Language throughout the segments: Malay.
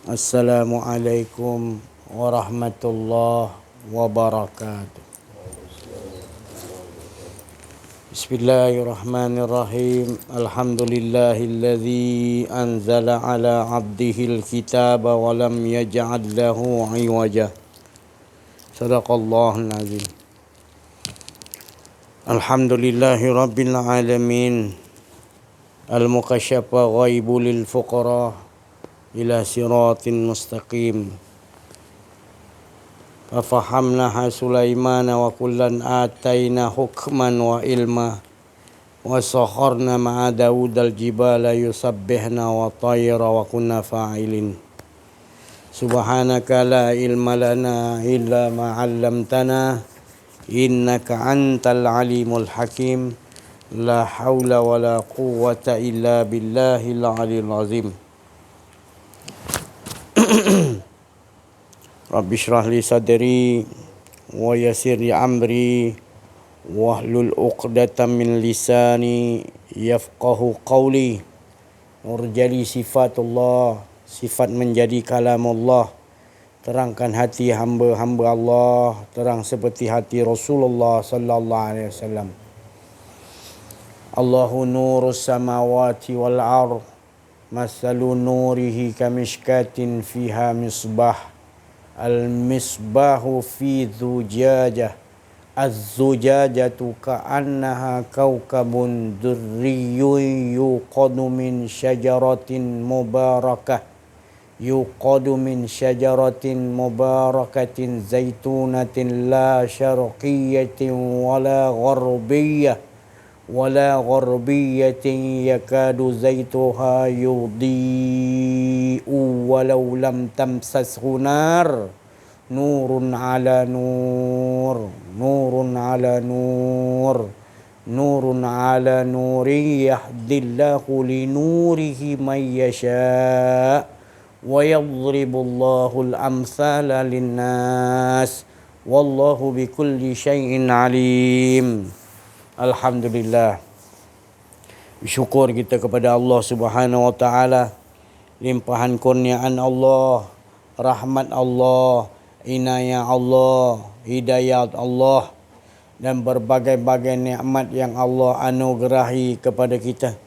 Assalamualaikum warahmatullahi wabarakatuh. Bismillahirrahmanirrahim. Alhamdulillahilladzi anzala ala abdihil kitaba wa lam yaj'al lahu 'iwaja. Shadaqallahul azim. Alhamdulillahi rabbil alamin. Al-mukasyafa ghaibu lil fuqara ila siratin mustaqim. Fafahamnaha Sulaimana wa kullan ataina hukman wa ilma wa sakharna ma'a Daud al-jibala yusabbihna wa tayra wa kunna fa'ilin. Subhanaka la ilma lana illa ma 'allamtana innaka antal alimul hakim. La haula wa la quwwata illa billahil aliyil azim. Rabbi shrah li sadri wa yassir li amri wahlul 'uqdatam min lisani yafqahu qawli. Nurjali sifatullah, sifat menjadi kalamullah. Terangkan hati hamba-hamba Allah, terang seperti hati Rasulullah sallallahu alaihi wasallam. Allahu nurus samawati wal ardh, masalu nurihi kamishkatin fiha misbah. Al-misbahu fi zujajah. Az-zujajatu ka'annaha kawkabun durriyun yuqadu min syajaratin mubarakah. Yuqadu min syajaratin mubarakatin zaitunatin la syarqiyatin wala gharbiyah. Wala gharbiyatin yakadu zaituha yudhi'u walau lam tamsashu nar. Nurun ala nur, nurun ala nur, nurun ala nuri yahdillahu li nurihi man yasha' wa yadribullahu al-amthala linnas wallahu bikulli syai'in alim. Alhamdulillah. Bersyukur kita kepada Allah Subhanahu wa taala, limpahan kurniaan Allah, rahmat Allah, inayah Allah, hidayat Allah dan berbagai-bagai nikmat yang Allah anugerahi kepada kita.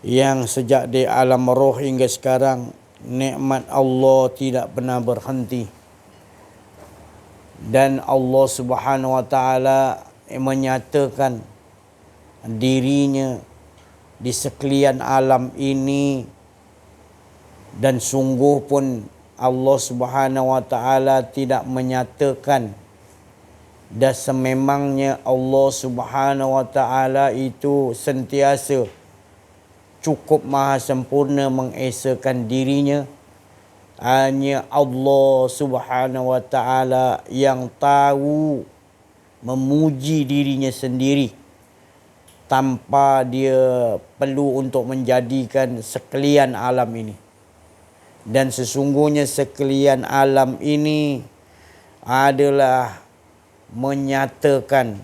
Yang sejak di alam roh hingga sekarang, nikmat Allah tidak pernah berhenti. Dan Allah Subhanahu wa taala menyatakan dirinya di sekalian alam ini, dan sungguh pun Allah Subhanahu wa taala tidak menyatakan, dan sememangnya Allah Subhanahu wa taala itu sentiasa cukup maha sempurna mengesakan dirinya. Hanya Allah Subhanahu wa taala yang tahu memuji dirinya sendiri, tanpa dia perlu untuk menjadikan sekalian alam ini. Dan sesungguhnya sekalian alam ini adalah menyatakan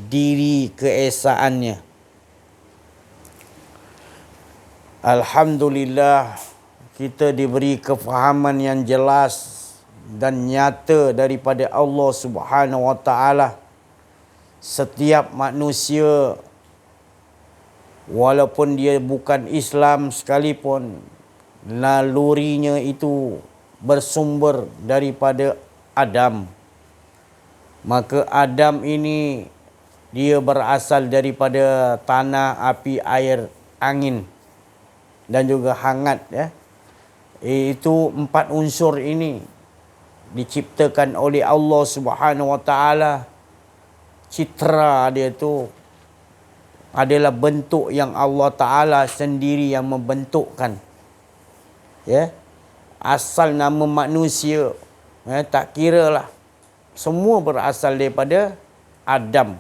diri keesaannya. Alhamdulillah, kita diberi kefahaman yang jelas dan nyata daripada Allah Subhanahu wa taala. Setiap manusia, walaupun dia bukan Islam sekalipun, nalurinya itu bersumber daripada Adam. Maka Adam ini dia berasal daripada tanah, api, air, angin dan juga hangat, ya. Itu empat unsur ini diciptakan oleh Allah Subhanahu wa taala. Citra dia tu adalah bentuk yang Allah Ta'ala sendiri yang membentukkan. Ya, asal nama manusia, tak kira lah, semua berasal daripada Adam.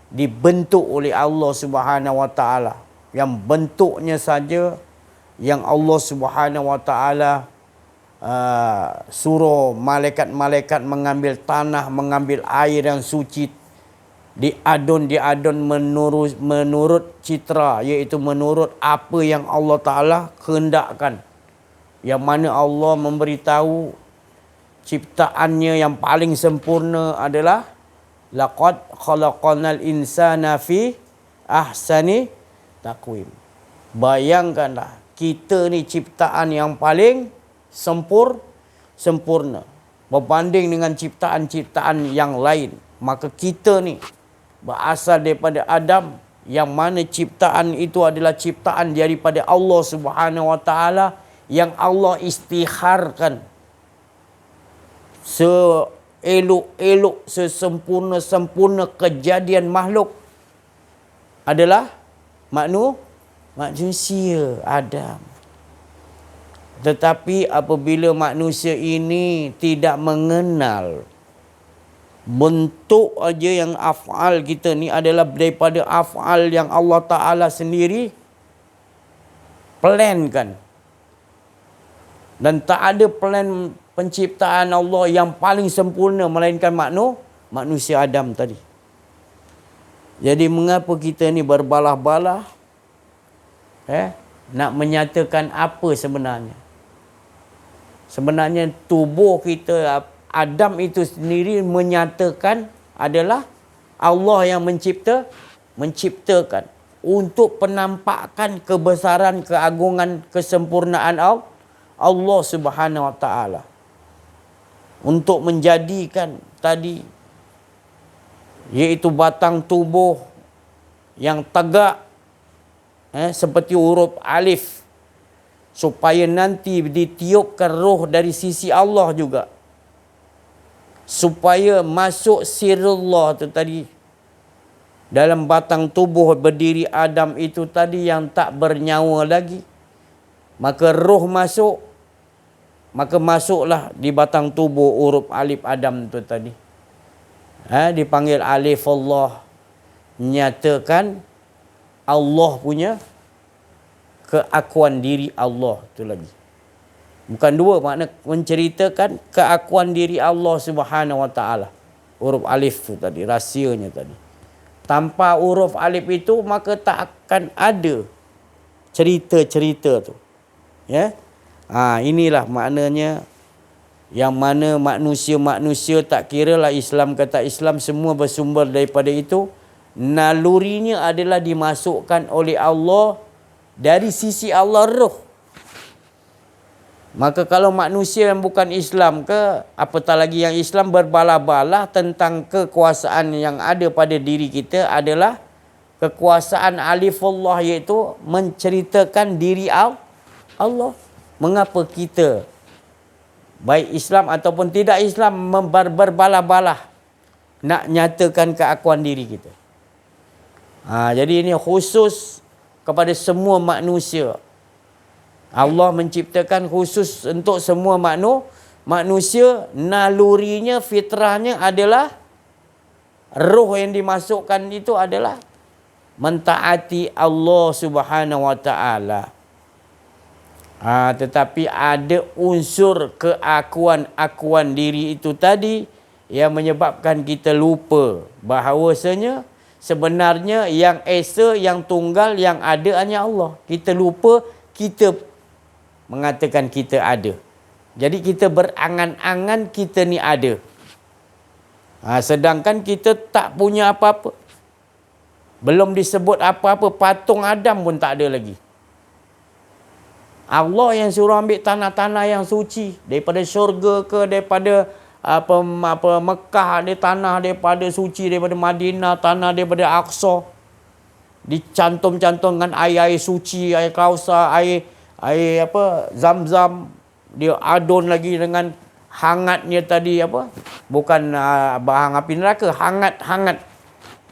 Dibentuk oleh Allah Subhanahu wa taala. Yang bentuknya saja yang Allah Subhanahu wa taala suruh malaikat-malaikat mengambil tanah, mengambil air yang suci, diadun menurut citra, iaitu menurut apa yang Allah Ta'ala kehendakkan. yang mana Allah memberitahu ciptaannya yang paling sempurna adalah laqad khalaqanal insana fi ahsani taqwim. Bayangkanlah, kita ni ciptaan yang paling sempurna berbanding dengan ciptaan-ciptaan yang lain. Maka kita ni berasal daripada Adam, yang mana ciptaan itu adalah ciptaan daripada Allah Subhanahu Wa Taala, yang Allah istiharkan seelok-elok, sesempurna-sempurna kejadian makhluk adalah manusia Adam. Tetapi apabila manusia ini tidak mengenal bentuk aja yang af'al kita ni adalah daripada af'al yang Allah Ta'ala sendiri plankan, dan tak ada plan penciptaan Allah yang paling sempurna melainkan manusia Adam tadi. Jadi mengapa kita ni berbalah-balah nak menyatakan apa sebenarnya? Sebenarnya tubuh kita Adam itu sendiri menyatakan adalah Allah yang menciptakan untuk penampakan kebesaran, keagungan, kesempurnaan Allah Subhanahu Wa Taala, untuk menjadikan tadi iaitu batang tubuh yang tegak seperti huruf alif, supaya nanti ditiupkan roh dari sisi Allah juga, supaya masuk sirullah tu tadi dalam batang tubuh berdiri Adam itu tadi yang tak bernyawa lagi. Maka roh masuk, maka masuklah di batang tubuh huruf alif Adam tu tadi. Dipanggil alif Allah, nyatakan Allah punya keakuan diri Allah tu lagi. Bukan dua, makna menceritakan keakuan diri Allah Subhanahu Wa Taala. Huruf alif tu tadi, rahsianya tadi. Tanpa huruf alif itu maka tak akan ada cerita-cerita tu. Ya. Inilah maknanya, yang mana manusia-manusia, tak kiralah Islam ke tak Islam, semua bersumber daripada itu. Nalurinya adalah dimasukkan oleh Allah dari sisi Allah roh. Maka kalau manusia yang bukan Islam ke, apatah lagi yang Islam, berbalah-balah tentang kekuasaan yang ada pada diri kita adalah kekuasaan alifullah, iaitu menceritakan diri Allah. Mengapa kita, baik Islam ataupun tidak Islam, berbalah-balah nak nyatakan keakuan diri kita? Jadi ini khusus kepada semua manusia. Allah menciptakan khusus untuk semua manusia. Nalurinya, fitrahnya adalah roh yang dimasukkan itu adalah mentaati Allah Subhanahu Wa Taala. Tetapi ada unsur keakuan diri itu tadi yang menyebabkan kita lupa bahawasanya sebenarnya yang esa, yang tunggal, yang ada hanya Allah. Kita lupa, kita mengatakan kita ada. Jadi kita berangan-angan kita ni ada. Sedangkan kita tak punya apa-apa. Belum disebut apa-apa, patung Adam pun tak ada lagi. Allah yang suruh ambil tanah-tanah yang suci daripada syurga ke, daripada Mekah, tanah daripada suci, daripada Madinah, tanah daripada Aqsa, dicantum-cantumkan air suci, air Kausar, air Zam-Zam. Dia adon lagi dengan hangatnya tadi bukan bahang api neraka, hangat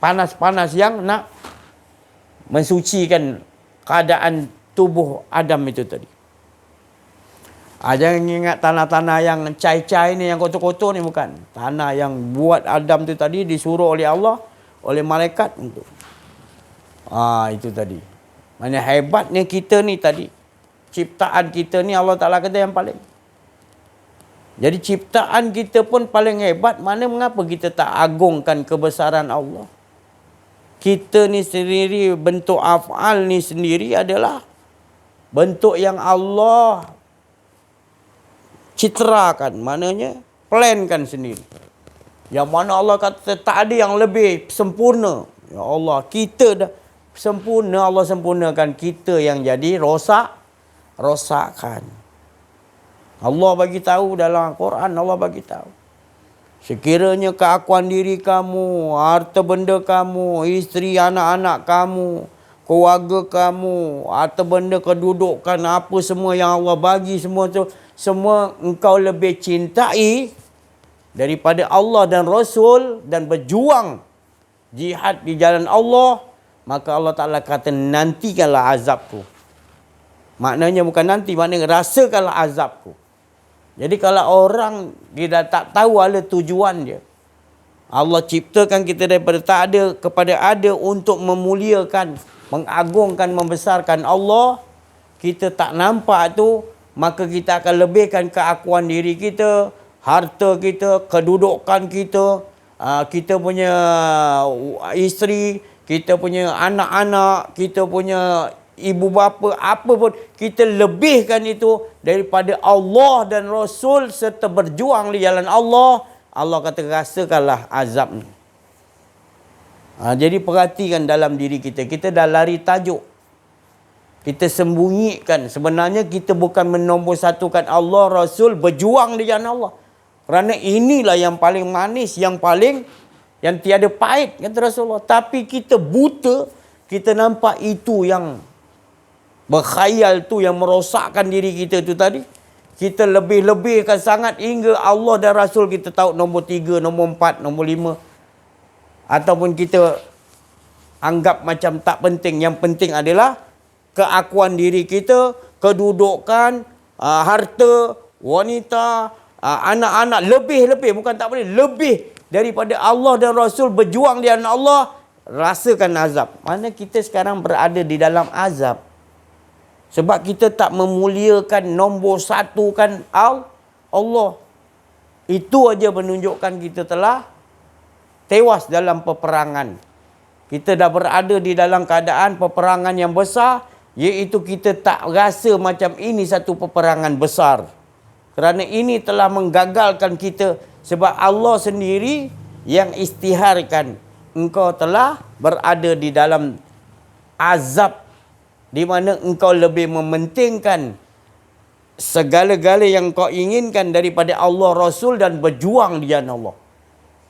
panas-panas yang nak mensucikan keadaan tubuh Adam itu tadi. Jangan ingat tanah-tanah yang cai-cai ni, yang kotor-kotor ni, bukan. Tanah yang buat Adam tu tadi disuruh oleh Allah, oleh malaikat untuk. Itu tadi. Mana hebatnya kita ni tadi. Ciptaan kita ni Allah Ta'ala kata yang paling. Jadi ciptaan kita pun paling hebat. Mana mengapa kita tak agungkan kebesaran Allah? Kita ni sendiri, bentuk af'al ni sendiri adalah bentuk yang Allah citrakan, maknanya plankan sendiri. Yang mana Allah kata tak ada yang lebih sempurna. Ya Allah, kita dah sempurna, Allah sempurnakan, kita yang jadi rosakkan. Allah bagi tahu dalam Al-Quran, Allah bagi tahu. Sekiranya keakuan diri kamu, harta benda kamu, isteri anak-anak kamu, keluarga kamu, harta benda kedudukan, apa semua yang Allah bagi, semua tu, semua engkau lebih cintai daripada Allah dan Rasul dan berjuang jihad di jalan Allah, maka Allah Ta'ala kata nantikanlah azabku. Maknanya bukan nanti, maknanya rasakanlah azabku. Jadi kalau orang dia dah tak tahu ala tujuan dia, Allah ciptakan kita daripada tak ada kepada ada untuk memuliakan, mengagungkan, membesarkan Allah. Kita tak nampak tu, maka kita akan lebihkan keakuan diri kita, harta kita, kedudukan kita, kita punya isteri, kita punya anak-anak, kita punya ibu bapa, apa pun kita lebihkan itu daripada Allah dan Rasul serta berjuang di jalan Allah. Allah kata rasakanlah azab ni. Jadi perhatikan dalam diri kita. Kita dah lari tajuk. Kita sembunyikan. Sebenarnya kita bukan menombor satukan Allah, Rasul, berjuang di jalan Allah. Kerana inilah yang paling manis, yang tiada pahit, kata Rasulullah. Tapi kita buta, kita nampak itu yang berkhayal tu, yang merosakkan diri kita tu tadi. Kita lebih-lebihkan sangat hingga Allah dan Rasul kita tahu nombor 3, nombor 4, nombor 5. Ataupun kita anggap macam tak penting. Yang penting adalah keakuan diri kita, kedudukan, harta, wanita, anak-anak. Lebih-lebih, bukan tak boleh, lebih daripada Allah dan Rasul berjuang di jalan Allah. Rasakan azab. Mana kita sekarang berada di dalam azab. Sebab kita tak memuliakan, nombor satukan Allah. Itu aja menunjukkan kita telah tewas dalam peperangan. Kita dah berada di dalam keadaan peperangan yang besar, iaitu kita tak rasa macam ini satu peperangan besar. Kerana ini telah menggagalkan kita. Sebab Allah sendiri yang istiharkan engkau telah berada di dalam azab, di mana engkau lebih mementingkan segala-gala yang kau inginkan daripada Allah, Rasul dan berjuang di jalan Allah.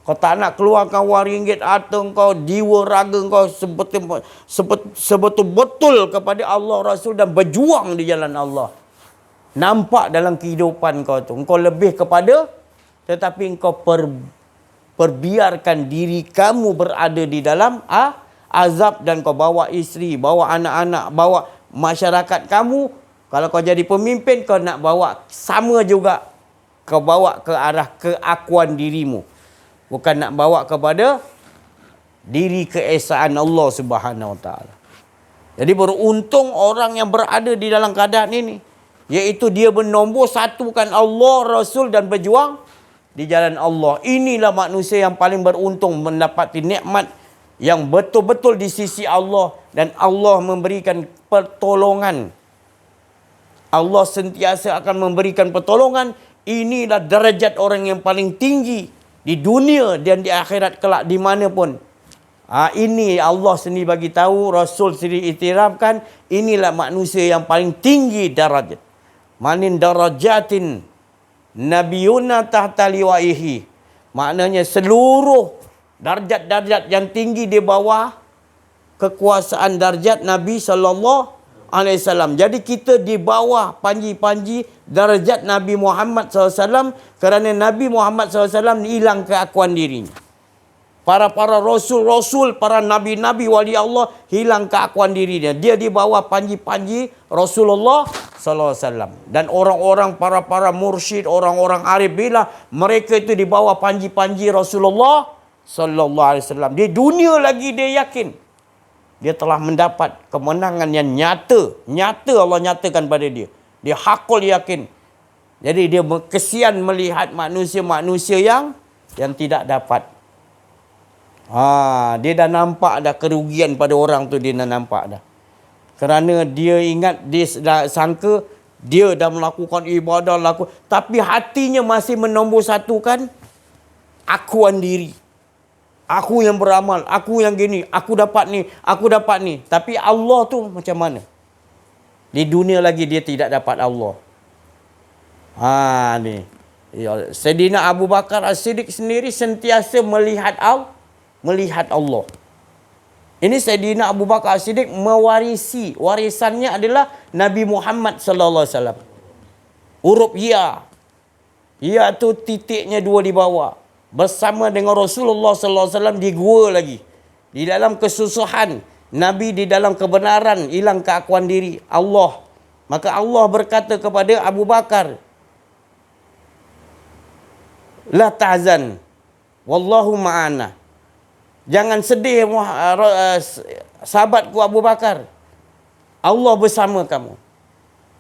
Kau tak nak keluarkan wang ringgit harta engkau, jiwa raga engkau sebetul-betul kepada Allah, Rasul dan berjuang di jalan Allah. Nampak dalam kehidupan kau tu, engkau lebih kepada, tetapi engkau perbiarkan diri kamu berada di dalam azab dan kau bawa isteri, bawa anak-anak, bawa masyarakat kamu. Kalau kau jadi pemimpin, kau nak bawa sama juga. Kau bawa ke arah keakuan dirimu. Bukan nak bawa kepada diri keesaan Allah Subhanahu Wa Taala. Jadi beruntung orang yang berada di dalam keadaan ini, iaitu dia bernombor satukan Allah, Rasul dan berjuang di jalan Allah. Inilah manusia yang paling beruntung mendapati nikmat yang betul-betul di sisi Allah, dan Allah memberikan pertolongan. Allah sentiasa akan memberikan pertolongan. Inilah derajat orang yang paling tinggi di dunia dan di akhirat kelak di mana pun. Ini Allah sendiri bagi tahu, Rasul sendiri iktirafkan, inilah manusia yang paling tinggi darajat. Manin darajatin nabiyuna tahta liwaihi. Maknanya seluruh darjat-darjat yang tinggi di bawah kekuasaan darjat Nabi SAW. Jadi kita di bawah panji-panji darjat Nabi Muhammad SAW, kerana Nabi Muhammad SAW hilang keakuan dirinya. Para rasul-rasul, para nabi-nabi wali Allah hilang keakuan dirinya. Dia di bawah panji-panji Rasulullah SAW. Dan orang-orang para mursyid, orang-orang arif billah, mereka itu di bawah panji-panji Rasulullah Sallallahu Alaihi Wasallam. Di dunia lagi dia yakin dia telah mendapat kemenangan yang nyata Allah nyatakan pada dia. Dia hakul yakin. Jadi dia kesian melihat manusia-manusia yang tidak dapat. Dia dah nampak dah kerugian pada orang tu, dia dah nampak dah. Kerana dia ingat, dia dah sangka Dia dah melakukan ibadah, tapi hatinya masih menombor satukan akuan diri. Aku yang beramal, aku yang gini, aku dapat ni, aku dapat ni. Tapi Allah tu macam mana? Di dunia lagi dia tidak dapat Allah. Ni. Ya, Sayyidina Abu Bakar As-Siddiq sendiri sentiasa melihat Allah. Ini Sayyidina Abu Bakar As-Siddiq mewarisi, warisannya adalah Nabi Muhammad sallallahu alaihi wasallam. Huruf ya. Ya tu titiknya dua di bawah. Bersama dengan Rasulullah sallallahu alaihi wasallam di gua lagi. Di dalam kesusahan, Nabi di dalam kebenaran, hilang keakuan diri Allah. Maka Allah berkata kepada Abu Bakar, la tahzan, wallahu ma'ana. Jangan sedih sahabatku Abu Bakar. Allah bersama kamu.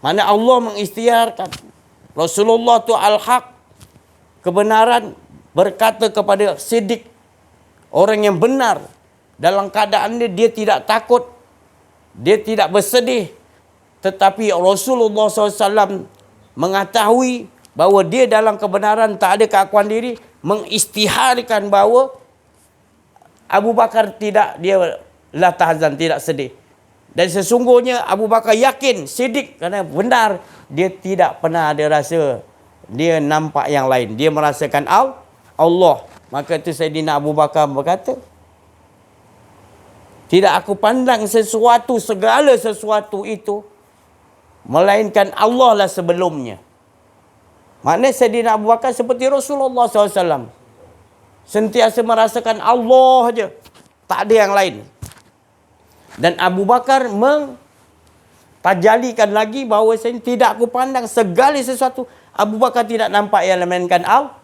Mana Allah mengisytiharkan. Rasulullah tu al-haq, kebenaran, berkata kepada Siddiq, orang yang benar. Dalam keadaan dia tidak takut, dia tidak bersedih. Tetapi Rasulullah SAW mengetahui bahawa dia dalam kebenaran, tak ada keakuan diri, mengisytiharkan bahawa Abu Bakar tidak, dia la tahzan, tidak sedih. Dan sesungguhnya Abu Bakar yakin, Siddiq, kerana benar, dia tidak pernah ada rasa dia nampak yang lain. Dia merasakan Allah. Maka itu Sayyidina Abu Bakar berkata, tidak aku pandang sesuatu, segala sesuatu itu, melainkan Allah lah sebelumnya. Maknanya Sayyidina Abu Bakar seperti Rasulullah SAW. Sentiasa merasakan Allah saja. Tak ada yang lain. Dan Abu Bakar mentajalikan lagi bahawa tidak aku pandang segala sesuatu. Abu Bakar tidak nampak yang melainkan Allah.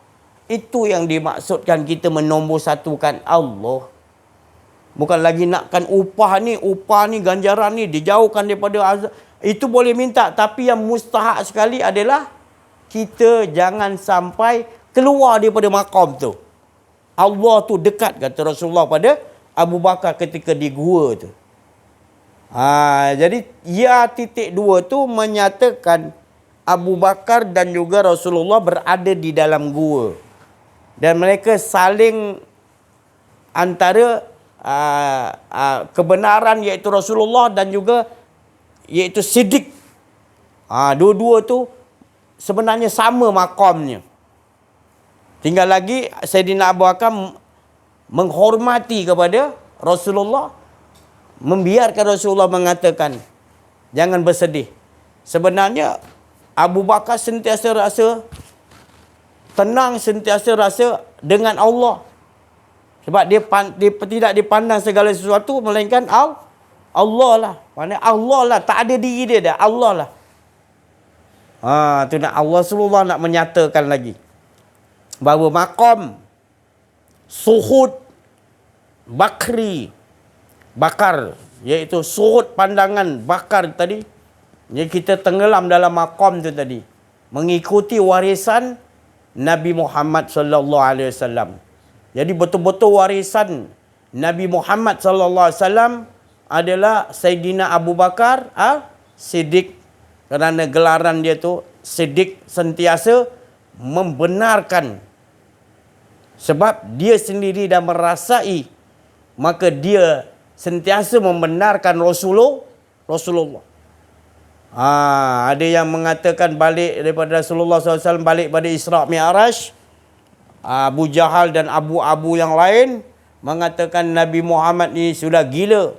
Itu yang dimaksudkan kita menombor satukan Allah. Bukan lagi nakkan upah ni, ganjaran ni, dijauhkan daripada azab. Itu boleh minta. Tapi yang mustahak sekali adalah kita jangan sampai keluar daripada maqam tu. Allah tu dekat, kata Rasulullah pada Abu Bakar ketika di gua tu. Jadi ya titik dua tu menyatakan Abu Bakar dan juga Rasulullah berada di dalam gua. Dan mereka saling antara kebenaran iaitu Rasulullah dan juga iaitu Siddiq. Dua-dua tu sebenarnya sama makamnya. Tinggal lagi Sayyidina Abu Bakar menghormati kepada Rasulullah, membiarkan Rasulullah mengatakan, jangan bersedih. Sebenarnya Abu Bakar sentiasa rasa tenang, sentiasa rasa dengan Allah. Sebab dia tidak dipandang segala sesuatu melainkan Allah lah. Maksudnya Allah lah, tak ada diri dia dah, Allah lah. Tu nak Allah Rasulullah nak menyatakan lagi bahawa maqam suhud bakar, iaitu suhud pandangan bakar tadi, jadi kita tenggelam dalam maqam tu tadi, mengikuti warisan Nabi Muhammad sallallahu alaihi wasallam. Jadi betul-betul warisan Nabi Muhammad sallallahu alaihi wasallam adalah Sayyidina Abu Bakar Siddiq. Kerana gelaran dia tu Siddiq, sentiasa membenarkan. Sebab dia sendiri dah merasai, maka dia sentiasa membenarkan Rasulullah. Ada yang mengatakan balik daripada Rasulullah SAW, balik pada Isra' Mi'raj. Abu Jahal dan abu-abu yang lain mengatakan Nabi Muhammad ni sudah gila.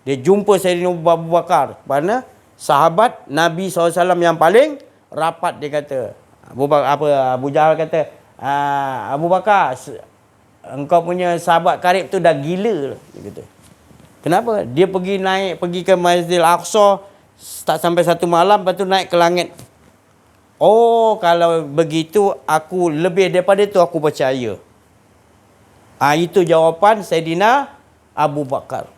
Dia jumpa Sayyidina Abu Bakar, mana sahabat Nabi SAW yang paling rapat. Dia kata, Abu Jahal kata, Abu Bakar, engkau punya sahabat karib tu dah gila. Dia kata. Kenapa? Dia pergi ke Masjidil Aqsa, tak sampai satu malam, lepas tu naik ke langit. Oh, kalau begitu aku lebih daripada itu aku percaya. Itu jawapan Sayyidina Abu Bakar.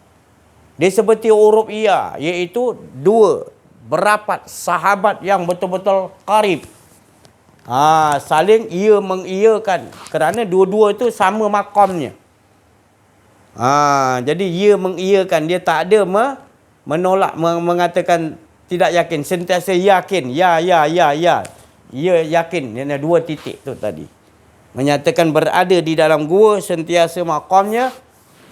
Dia seperti huruf iya, iaitu dua berapat sahabat yang betul-betul karib. Saling ia mengiyakan kerana dua-dua itu sama makamnya. Jadi ia mengiyakan, dia tak ada menolak, mengatakan tidak yakin, sentiasa yakin. Ya. Ya yakin. Ini 2 titik tu tadi. Menyatakan berada di dalam gua, sentiasa maqamnya,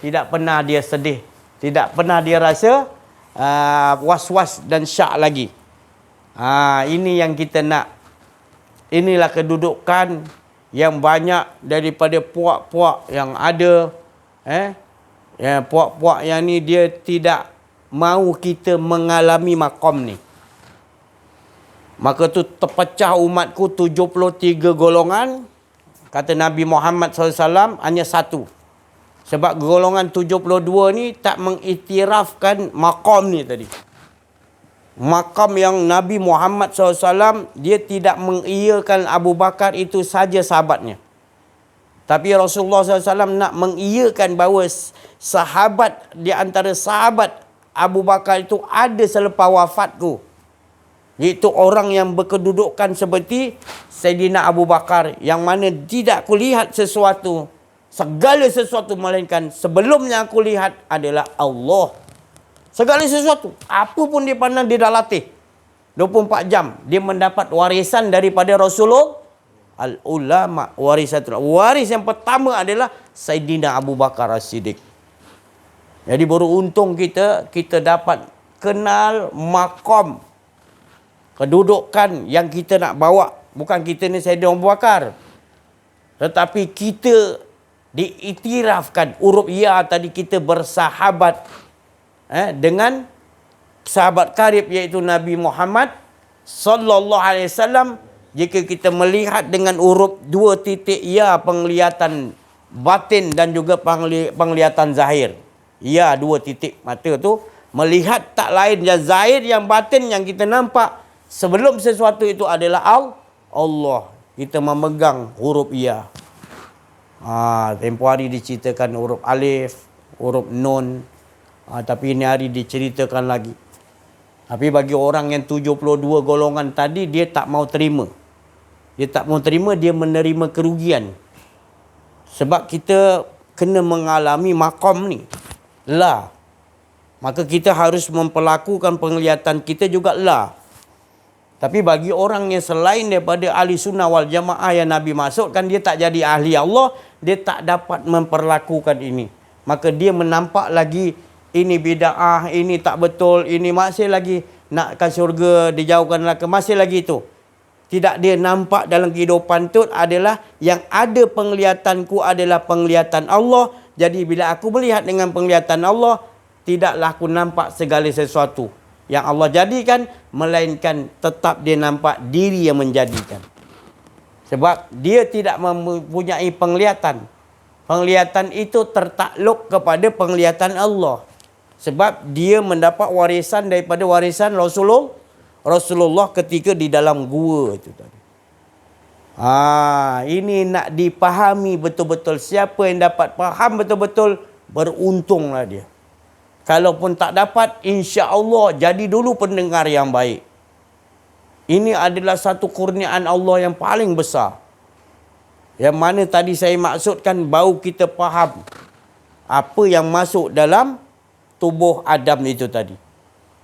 tidak pernah dia sedih, tidak pernah dia rasa was-was dan syak lagi. Ini yang kita nak. Inilah kedudukan yang banyak daripada puak-puak yang ada. Puak-puak yang ni dia tidak mahu kita mengalami maqam ni. Maka tu terpecah umatku 73 golongan. Kata Nabi Muhammad SAW hanya satu. Sebab golongan 72 ni tak mengiktirafkan maqam ni tadi. Maqam yang Nabi Muhammad SAW, dia tidak mengiyakan Abu Bakar itu saja sahabatnya. Tapi Rasulullah SAW nak mengiyakan bahawa sahabat, di antara sahabat Abu Bakar itu ada selepas wafatku. Iaitu orang yang berkedudukan seperti Sayyidina Abu Bakar, yang mana tidak kulihat sesuatu, segala sesuatu, melainkan sebelumnya aku lihat adalah Allah. Segala sesuatu, apa pun dia pandang, dia dah latih 24 jam. Dia mendapat warisan daripada Rasulullah. Al-ulama warisatul. Waris yang pertama adalah Sayyidina Abu Bakar As-Siddiq. Jadi beruntung kita dapat kenal maqam, kedudukan yang kita nak bawa. Bukan kita ni Sayyidina Abu Bakar, tetapi kita diiktirafkan huruf ya tadi, kita bersahabat dengan sahabat karib iaitu Nabi Muhammad sallallahu alaihi wasallam. Jika kita melihat dengan huruf 2 titik ya, penglihatan batin dan juga penglihatan zahir. Ya, 2 titik mata tu melihat tak lain yang zahir, yang batin yang kita nampak sebelum sesuatu itu adalah Allah. Kita memegang huruf ya. Tempoh hari diceritakan huruf alif, huruf nun. Tapi ini hari diceritakan lagi. Tapi bagi orang yang 72 golongan tadi, dia tak mau terima. Dia tak mau terima, dia menerima kerugian. Sebab kita kena mengalami maqam ni. Maka kita harus memperlakukan penglihatan kita juga Tapi bagi orang yang selain daripada ahli sunnah wal jamaah yang Nabi masukkan, dia tak jadi ahli Allah, dia tak dapat memperlakukan ini. Maka dia menampak lagi ini bid'ah, ini tak betul, ini masih lagi nakkan syurga, dijauhkan neraka, masih lagi itu. Tidak dia nampak dalam kehidupan tu adalah yang ada penglihatanku adalah penglihatan Allah. Jadi bila aku melihat dengan penglihatan Allah, tidaklah aku nampak segala sesuatu yang Allah jadikan, melainkan tetap dia nampak diri yang menjadikan. Sebab dia tidak mempunyai penglihatan. Penglihatan itu tertakluk kepada penglihatan Allah. Sebab dia mendapat warisan daripada warisan Rasulullah ketika di dalam gua itu tadi. Ini nak dipahami betul-betul. Siapa yang dapat faham betul-betul, beruntunglah dia. Kalaupun tak dapat, insya-Allah jadi dulu pendengar yang baik. Ini adalah satu kurniaan Allah yang paling besar. Yang mana tadi saya maksudkan, baru kita faham apa yang masuk dalam tubuh Adam itu tadi.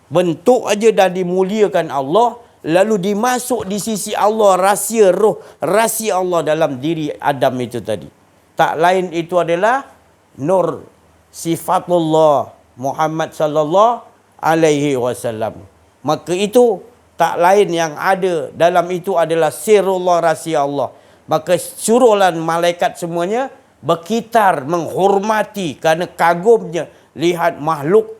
Bentuk aja dah dimuliakan Allah, lalu dimasuk di sisi Allah rahsia roh, rahsia Allah dalam diri Adam itu tadi. Tak lain itu adalah nur sifatullah Muhammad sallallahu alaihi wasallam. Maka itu tak lain yang ada dalam itu adalah sirrullah, rahsia Allah. Maka suruhlah malaikat semuanya berkitar menghormati kerana kagumnya lihat makhluk,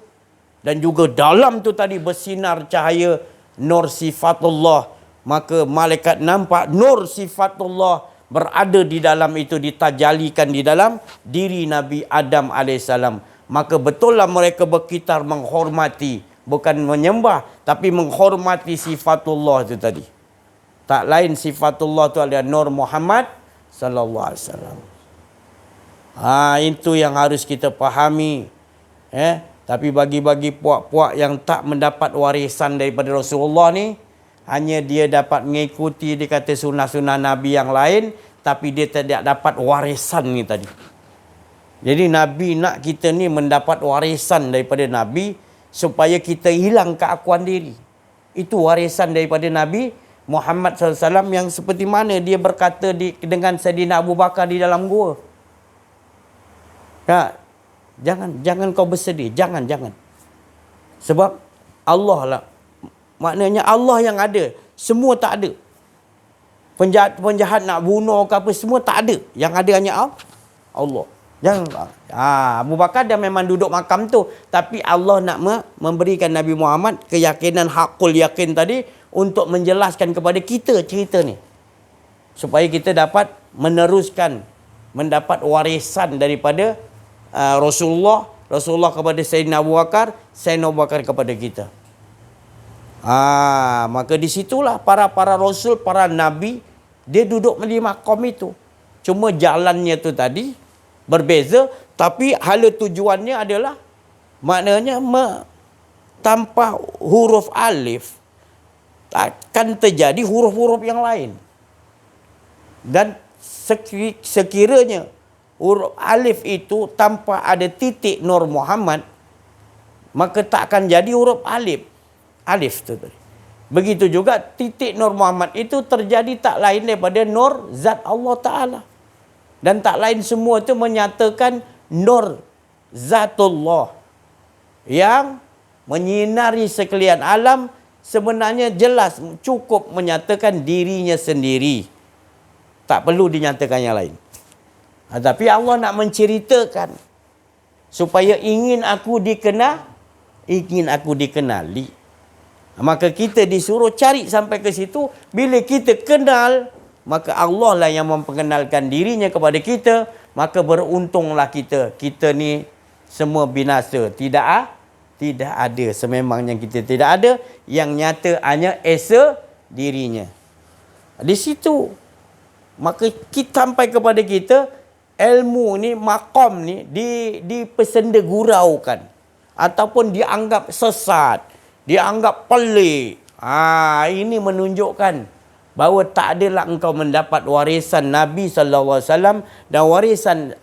dan juga dalam tu tadi bersinar cahaya nur sifatullah. Maka malaikat nampak nur sifatullah berada di dalam itu, ditajalikan di dalam diri Nabi Adam alaihissalam. Maka betullah mereka berkitar menghormati, bukan menyembah, tapi menghormati sifatullah itu tadi. Tak lain sifatullah itu adalah nur Muhammad sallallahu alaihi wasallam. Itu yang harus kita fahami. Tapi bagi puak-puak yang tak mendapat warisan daripada Rasulullah ni, hanya dia dapat mengikuti, dia kata sunnah-sunnah Nabi yang lain, tapi dia tidak dapat warisan ni tadi. Jadi Nabi nak kita ni mendapat warisan daripada Nabi supaya kita hilang keakuan diri. Itu warisan daripada Nabi Muhammad SAW yang seperti mana dia berkata dengan Saidina Abu Bakar di dalam gua. Ya, jangan kau bersedih, jangan. Sebab Allah lah, maknanya Allah yang ada, semua tak ada. Penjahat nak bunuh ke apa semua tak ada. Yang ada hanya Allah. Jangan. Abu Bakar dia memang duduk makam tu, tapi Allah nak memberikan Nabi Muhammad keyakinan hakul yakin tadi untuk menjelaskan kepada kita cerita ni, supaya kita dapat meneruskan, mendapat warisan daripada Rasulullah kepada Sayyidina Abu Bakar, Sayyidina Abu Bakar kepada kita. Maka di situlah para rasul, para nabi, dia duduk di makom itu. Cuma jalannya tu tadi berbeza, tapi hala tujuannya adalah maknanya tanpa huruf alif akan terjadi huruf-huruf yang lain. Dan sekiranya huruf alif itu tanpa ada titik Nur Muhammad, maka tak akan jadi huruf alif tu tadi. Begitu juga titik Nur Muhammad itu terjadi tak lain daripada Nur Zat Allah Ta'ala. Dan tak lain semua itu menyatakan Nur Zatullah yang menyinari sekalian alam, sebenarnya jelas cukup menyatakan dirinya sendiri. Tak perlu dinyatakan yang lain. Tapi Allah nak menceritakan supaya ingin aku dikenali. Maka kita disuruh cari sampai ke situ. Bila kita kenal, maka Allah lah yang memperkenalkan dirinya kepada kita. Maka beruntunglah kita. Kita ni semua binasa. Tidak ada. Sememangnya kita tidak ada. Yang nyata hanya esa dirinya. Di situ, maka kita sampai kepada kita, ilmu ni, makom ni dipersendeguraukan ataupun dianggap sesat, dianggap pelik. Ini menunjukkan bahawa tak adalah engkau mendapat warisan Nabi SAW dan warisan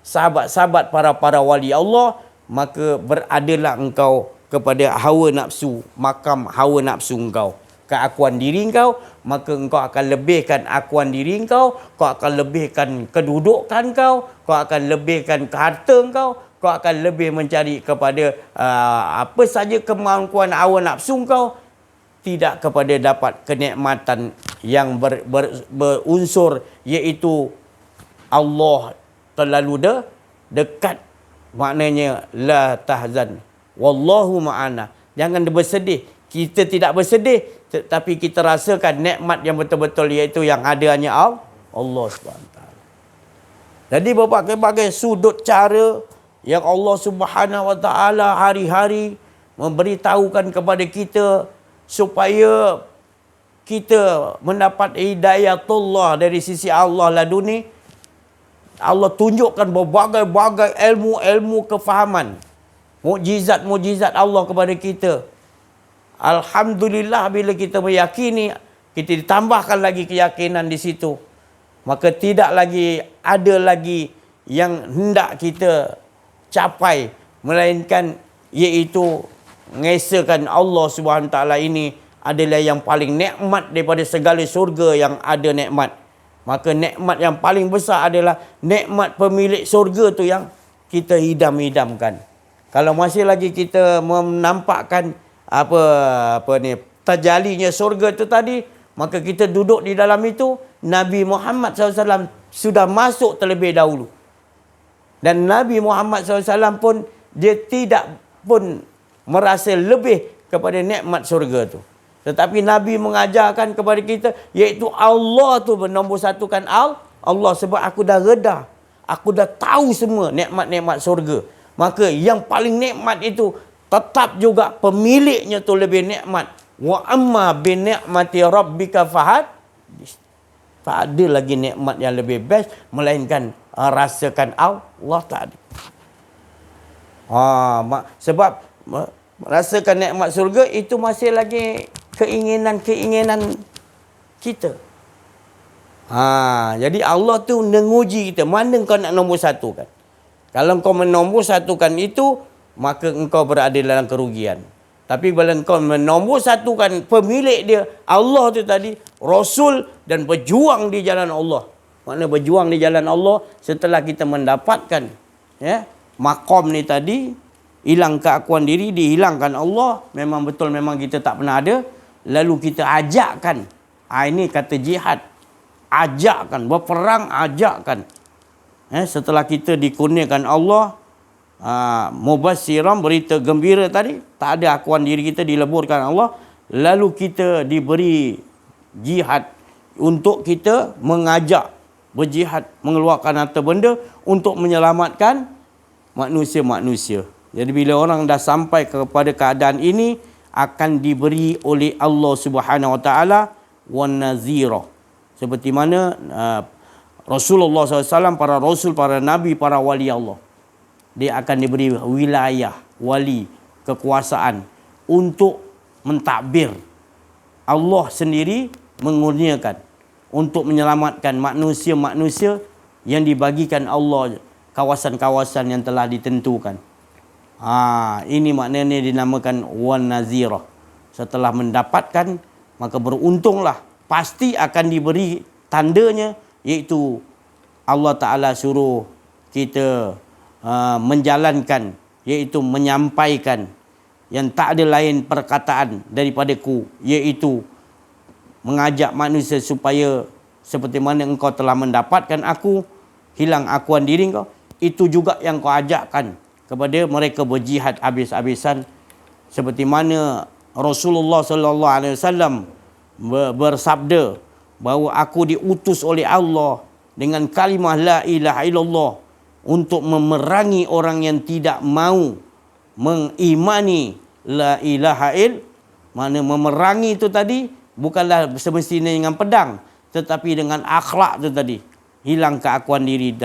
sahabat-sahabat para wali Allah, maka beradalah engkau kepada hawa nafsu, makam hawa nafsu engkau, keakuan diri engkau, maka engkau akan lebihkan akuan diri engkau, kau akan lebihkan kedudukan kau akan lebihkan harta kau akan lebih mencari kepada apa saja kemampuan hawa nafsu kau, tidak kepada dapat kenikmatan yang berunsur, iaitu Allah terlalu dekat. Maknanya la tahzan wallahu ma'ana. Jangan bersedih. Kita tidak bersedih, tetapi kita rasakan nikmat yang betul-betul, iaitu yang ada hanya Allah SWT. Jadi berbagai-bagai sudut cara yang Allah Subhanahu Wa Taala hari-hari memberitahukan kepada kita supaya kita mendapat hidayatullah dari sisi Allah laduni. Allah tunjukkan berbagai-bagai ilmu-ilmu kefahaman, mukjizat-mukjizat Allah kepada kita. Alhamdulillah, bila kita meyakini, kita ditambahkan lagi keyakinan di situ, maka tidak lagi ada lagi yang hendak kita capai, melainkan iaitu mengesahkan Allah Subhanahu Taala ini adalah yang paling nikmat daripada segala surga yang ada nikmat. Maka nikmat yang paling besar adalah nikmat pemilik surga tu yang kita idam-idamkan. Kalau masih lagi kita menampakkan terjalinya surga itu tadi, maka kita duduk di dalam itu. Nabi Muhammad SAW sudah masuk terlebih dahulu, dan Nabi Muhammad SAW pun dia tidak pun merasa lebih kepada nikmat surga tu, tetapi Nabi mengajarkan kepada kita, iaitu Allah tu bernombor satukan Allah, sebab aku dah reda, aku dah tahu semua nikmat-nikmat surga. Maka yang paling nikmat itu tetap juga pemiliknya tu lebih nikmat. Wa amma bi ni'mati rabbika fahaddits. Tak ada lagi nikmat yang lebih best melainkan rasakan Allah tadi. Sebab rasakan nikmat surga itu masih lagi keinginan kita. Jadi Allah tu menguji kita, mana kau nak nombor satukan. Kalau kau menombor satukan itu, maka engkau berada dalam kerugian. Tapi bila engkau nombor satukan pemilik dia, Allah tu tadi, Rasul dan berjuang di jalan Allah. Maknanya berjuang di jalan Allah setelah kita mendapatkan maqam ni tadi, hilang keakuan diri, dihilangkan Allah, memang betul memang kita tak pernah ada. Lalu kita ajakkan. Ini kata jihad. Ajakkan, berperang, ajakkan. Setelah kita dikurniakan Allah, mubassiran, berita gembira tadi, tak ada akuan diri kita, dileburkan Allah, lalu kita diberi jihad untuk kita mengajak, berjihad, mengeluarkan harta benda untuk menyelamatkan manusia-manusia. Jadi bila orang dah sampai kepada keadaan ini, akan diberi oleh Allah Subhanahu Wa Taala wan nazira. Seperti mana Rasulullah SAW, para rasul, para nabi, para wali Allah, dia akan diberi wilayah, wali, kekuasaan untuk mentadbir. Allah sendiri mengurniakan untuk menyelamatkan manusia-manusia yang dibagikan Allah kawasan-kawasan yang telah ditentukan. Ini maknanya dinamakan wan nazira. Setelah mendapatkan, maka beruntunglah. Pasti akan diberi tandanya, iaitu Allah Ta'ala suruh kita menjalankan, iaitu menyampaikan yang tak ada lain perkataan daripadaku, iaitu mengajak manusia supaya seperti mana engkau telah mendapatkan aku, hilang akuan diri engkau, itu juga yang kau ajakkan kepada mereka berjihad habis-habisan. Seperti mana Rasulullah sallallahu alaihi wasallam bersabda bahawa aku diutus oleh Allah dengan kalimah la ilaha illallah untuk memerangi orang yang tidak mau mengimani la ilaha il. Mana memerangi itu tadi bukanlah semestinya dengan pedang, tetapi dengan akhlak itu tadi. Hilang keakuan diri.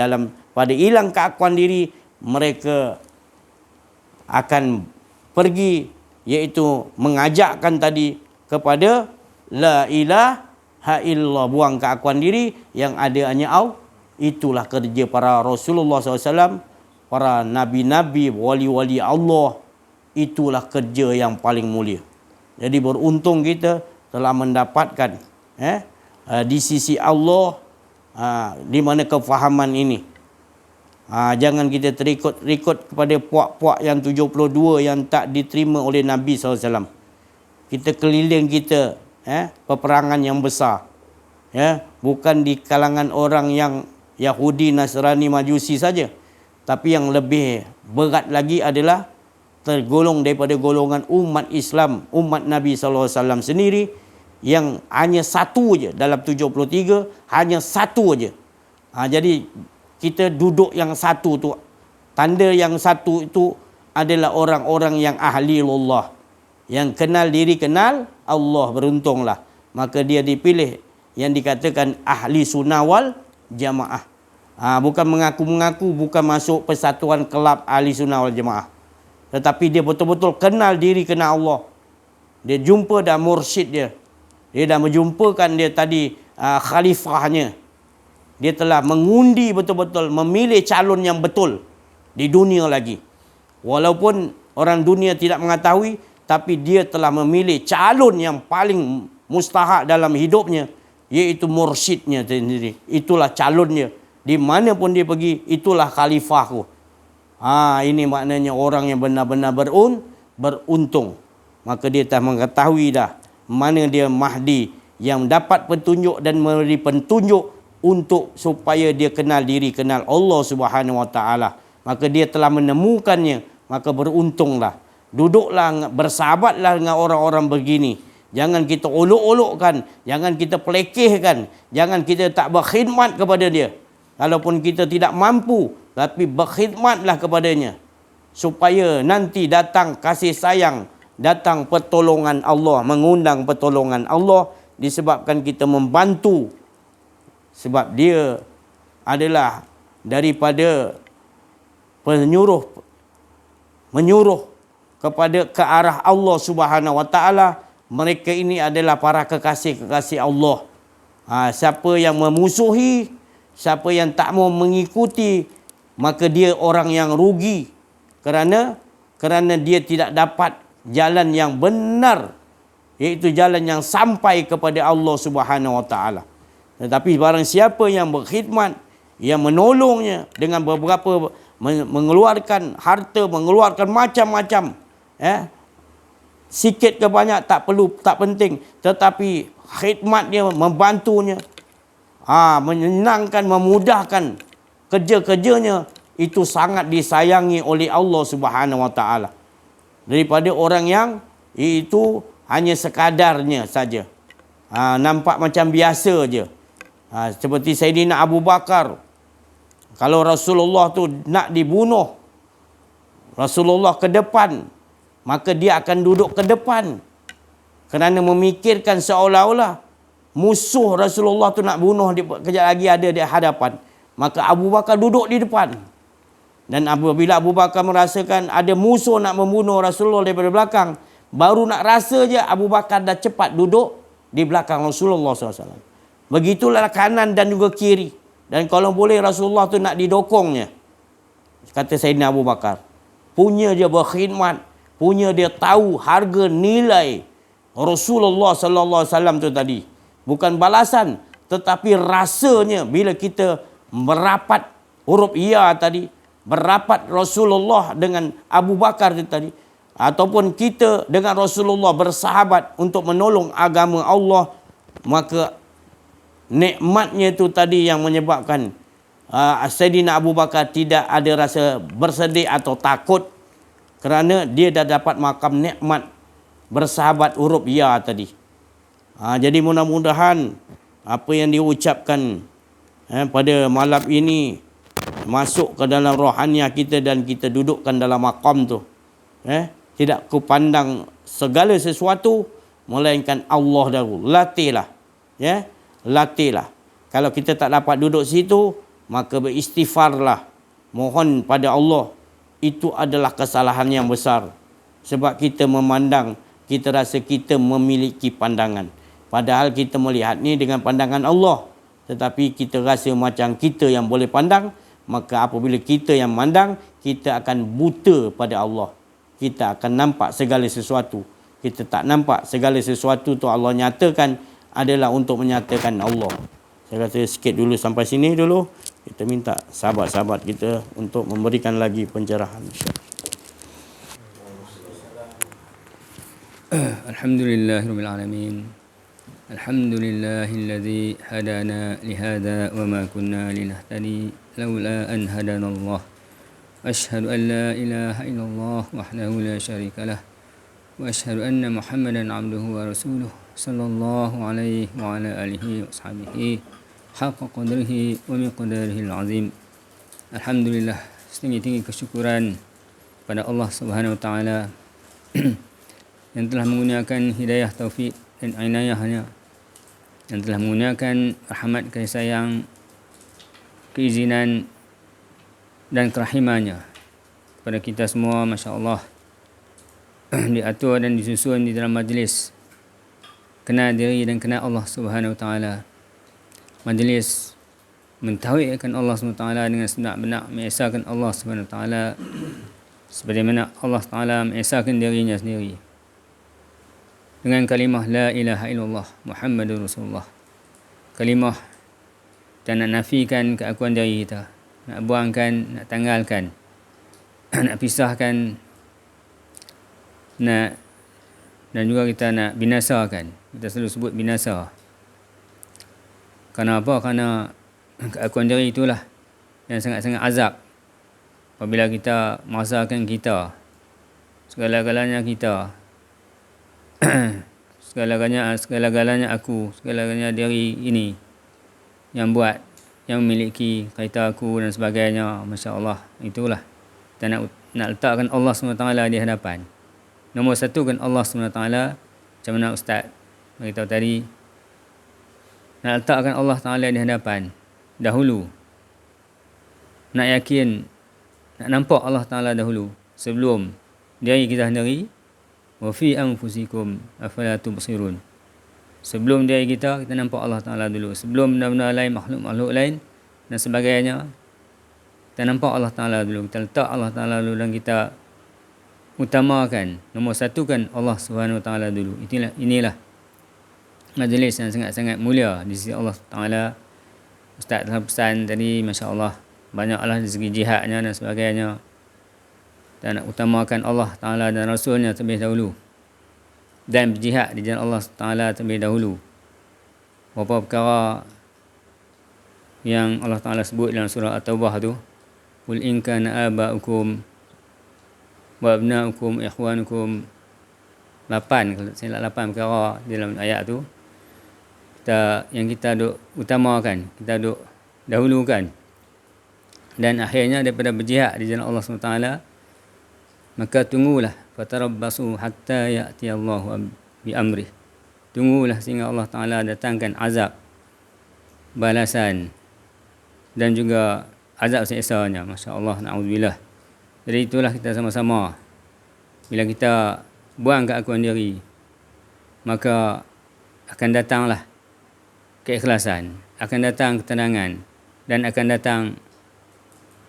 Pada hilang keakuan diri, mereka akan pergi, iaitu mengajakkan tadi kepada la ilaha illallah, buang keakuan diri, yang ada hanya Allah. Itulah kerja para Rasulullah SAW, para nabi-nabi, wali-wali Allah. Itulah kerja yang paling mulia. Jadi beruntung kita telah mendapatkan di sisi Allah di mana kefahaman ini. Jangan kita terikut kepada puak-puak yang 72 yang tak diterima oleh Nabi SAW. Kita keliling kita peperangan yang besar. Bukan di kalangan orang yang Yahudi, Nasrani, Majusi saja. Tapi yang lebih berat lagi adalah tergolong daripada golongan umat Islam, umat Nabi SAW sendiri, yang hanya satu je dalam 73, hanya satu je. Jadi kita duduk yang satu tu, tanda yang satu itu adalah orang-orang yang ahli Allah, yang kenal diri, kenal Allah. Beruntunglah, maka dia dipilih yang dikatakan ahli sunnah wal jamaah. Bukan mengaku-mengaku, bukan masuk persatuan kelab ahli sunnah wal jamaah, tetapi dia betul-betul kenal diri, kenal Allah. Dia jumpa dah mursyid dia, dia dah menjumpakan dia tadi khalifahnya. Dia telah mengundi betul-betul, memilih calon yang betul di dunia lagi. Walaupun orang dunia tidak mengetahui, tapi dia telah memilih calon yang paling mustahak dalam hidupnya, iaitu mursyidnya sendiri. Itulah calonnya. Di mana pun dia pergi, itulah khalifahku. Ini maknanya orang yang benar-benar beruntung. Maka dia telah mengetahui dah mana dia Mahdi yang dapat petunjuk dan memberi petunjuk untuk supaya dia kenal diri, kenal Allah Subhanahu Wa Taala. Maka dia telah menemukannya, maka beruntunglah. Duduklah, bersahabatlah dengan orang-orang begini. Jangan kita olok-olokkan, jangan kita pelekehkan, jangan kita tak berkhidmat kepada dia. Walaupun kita tidak mampu, tapi berkhidmatlah kepadanya, supaya nanti datang kasih sayang, datang pertolongan Allah, mengundang pertolongan Allah, disebabkan kita membantu. Sebab dia adalah daripada menyuruh kepada ke arah Allah Subhanahu Wa Taala. Mereka ini adalah para kekasih-kekasih Allah. Siapa yang memusuhi, siapa yang tak mau mengikuti, maka dia orang yang rugi, kerana dia tidak dapat jalan yang benar, iaitu jalan yang sampai kepada Allah Subhanahu wa taala. Tetapi barang siapa yang berkhidmat, yang menolongnya dengan beberapa mengeluarkan harta, mengeluarkan macam-macam, sikit ke banyak tak perlu, tak penting, tetapi khidmatnya, membantunya, menyenangkan, memudahkan kerja-kerjanya, itu sangat disayangi oleh Allah Subhanahu wa taala. Daripada orang yang itu hanya sekadarnya saja, nampak macam biasa je. Seperti Sayyidina Abu Bakar, kalau Rasulullah tu nak dibunuh, Rasulullah ke depan, maka dia akan duduk ke depan, kerana memikirkan seolah-olah musuh Rasulullah tu nak bunuh dia, kejap lagi ada di hadapan. Maka Abu Bakar duduk di depan. Dan apabila Abu Bakar merasakan ada musuh nak membunuh Rasulullah daripada belakang, baru nak rasa je Abu Bakar dah cepat duduk di belakang Rasulullah SAW. Begitulah kanan dan juga kiri. Dan kalau boleh Rasulullah tu nak didokongnya. Kata Sayyidina Abu Bakar, punya dia berkhidmat, punya dia tahu harga nilai Rasulullah SAW tu tadi. Bukan balasan, tetapi rasanya bila kita merapat huruf ya tadi, berapat Rasulullah dengan Abu Bakar itu tadi, ataupun kita dengan Rasulullah bersahabat untuk menolong agama Allah, maka nikmatnya itu tadi yang menyebabkan Sayyidina Abu Bakar tidak ada rasa bersedih atau takut, kerana dia dah dapat makam nikmat bersahabat huruf ya tadi. Jadi mudah-mudahan apa yang diucapkan pada malam ini masuk ke dalam rohaniah kita, dan kita dudukkan dalam maqam tu. Tidak kupandang segala sesuatu melainkan Allah dahulu. Latihlah. Latihlah. Kalau kita tak dapat duduk situ, maka beristighfarlah. Mohon pada Allah. Itu adalah kesalahan yang besar. Sebab kita memandang, kita rasa kita memiliki pandangan. Padahal kita melihat ni dengan pandangan Allah. Tetapi kita rasa macam kita yang boleh pandang. Maka apabila kita yang mandang, kita akan buta pada Allah. Kita akan nampak segala sesuatu. Kita tak nampak segala sesuatu tu Allah nyatakan adalah untuk menyatakan Allah. Saya rasa sikit dulu sampai sini dulu. Kita minta sahabat-sahabat kita untuk memberikan lagi pencerahan. Alhamdulillahirabbil alamin. Alhamdulillahilladzi hadana lihada wa ma kunna linahtadi laula an hadanallah. Asyhadu an la ilaha illallah wahdahu la syarikalah wa asyhadu anna Muhammadan abduhu wa rasuluh sallallahu alaihi wa ala alihi wa sahbihi haqqa qadrihi wa miqdarihil azim. Alhamdulillah, setinggi-tinggi kesyukuran pada Allah Subhanahu wa taala yang telah menggunakan hidayah taufik dan inayahnya, yang telah menggunakan rahmat kasih sayang, keizinan dan kerahimannya kepada kita semua. Masya Allah, diatur dan disusun di dalam majlis kenal diri dan kenal Allah Subhanahu wa taala. Majlis mentauhidkan Allah Subhanahu wa taala dengan sebenar-benar mengesahkan Allah Subhanahu wa taala sebagaimana Allah taala mengesahkan dirinya sendiri dengan kalimah la ilaha illallah Muhammadur Rasulullah. Kalimah dan nak nafikan keakuan diri kita, nak buangkan, nak tanggalkan, nak pisahkan, nak, dan juga kita nak binasakan. Kita selalu sebut binasa. Kerana apa? Kerana keakuan diri itulah yang sangat-sangat azab. Apabila kita merasakan kita, segala-galanya kita, segala-galanya aku, segala-galanya diri ini yang buat, yang memiliki kaitan aku dan sebagainya. Masya Allah, itulah kita nak letakkan Allah SWT di hadapan. Nombor satu kan Allah SWT, macam mana Ustaz beritahu tadi, nak letakkan Allah Ta'ala di hadapan dahulu. Nak yakin, nak nampak Allah Ta'ala dahulu sebelum diri kita sendiri. Wa fi anfusikum afala tubsirun. Sebelum diri kita nampak Allah Ta'ala dulu. Sebelum benda-benda lain, makhluk-makhluk lain dan sebagainya, kita nampak Allah Ta'ala dulu. Kita letak Allah Ta'ala dulu dan kita utamakan, nombor satukan Allah Subhanahu Wa Taala dulu. Inilah majlis yang sangat-sangat mulia di sisi Allah Taala. Ustaz telah pesan tadi, masya-Allah, banyaklah dari segi jihadnya dan sebagainya. Dan nak utamakan Allah Taala dan Rasulnya terlebih dahulu, dan berjihad di jalan Allah Taala terlebih dahulu. Beberapa perkara yang Allah Taala sebut dalam surah At-Taubah tu, qul in kana aba'ukum wa abna'ukum ikhwanukum, 8, kalau saya 8 perkara di dalam ayat tu yang kita duk utamakan, kita duk dahulukan, dan akhirnya daripada berjihad di jalan Allah SWT, maka tunggulah, fatarabbasu hatta ya'ti Allahu bi amrih, tunggulah sehingga Allah Ta'ala datangkan azab, balasan, dan juga azab seksanya. Masya Allah, na'udzubillah. Jadi itulah kita sama-sama, bila kita buang keakuan diri, maka akan datanglah keikhlasan, akan datang ketenangan, dan akan datang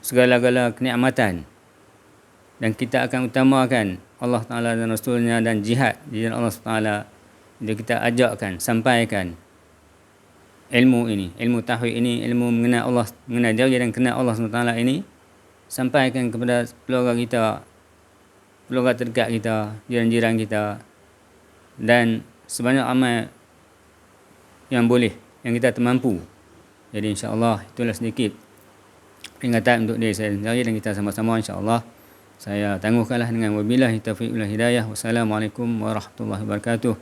segala-gala kenikmatan. Dan kita akan utamakan Allah Ta'ala dan Rasulnya dan jihad di jalan Allah Ta'ala. Bila kita ajakkan, sampaikan ilmu ini, ilmu tauhid ini, ilmu mengenal Allah, mengenal diri dan kenal Allah SWT ini, sampaikan kepada keluarga kita, keluarga terdekat kita, jiran-jiran kita, dan sebanyak amal yang boleh, yang kita termampu. Jadi insya-Allah itulah sedikit peringatan untuk diri saya sendiri dan kita sama-sama, insya-Allah. Saya tangguhkanlah dengan wabillahi taufiq wal hidayah. Wassalamualaikum warahmatullahi wabarakatuh.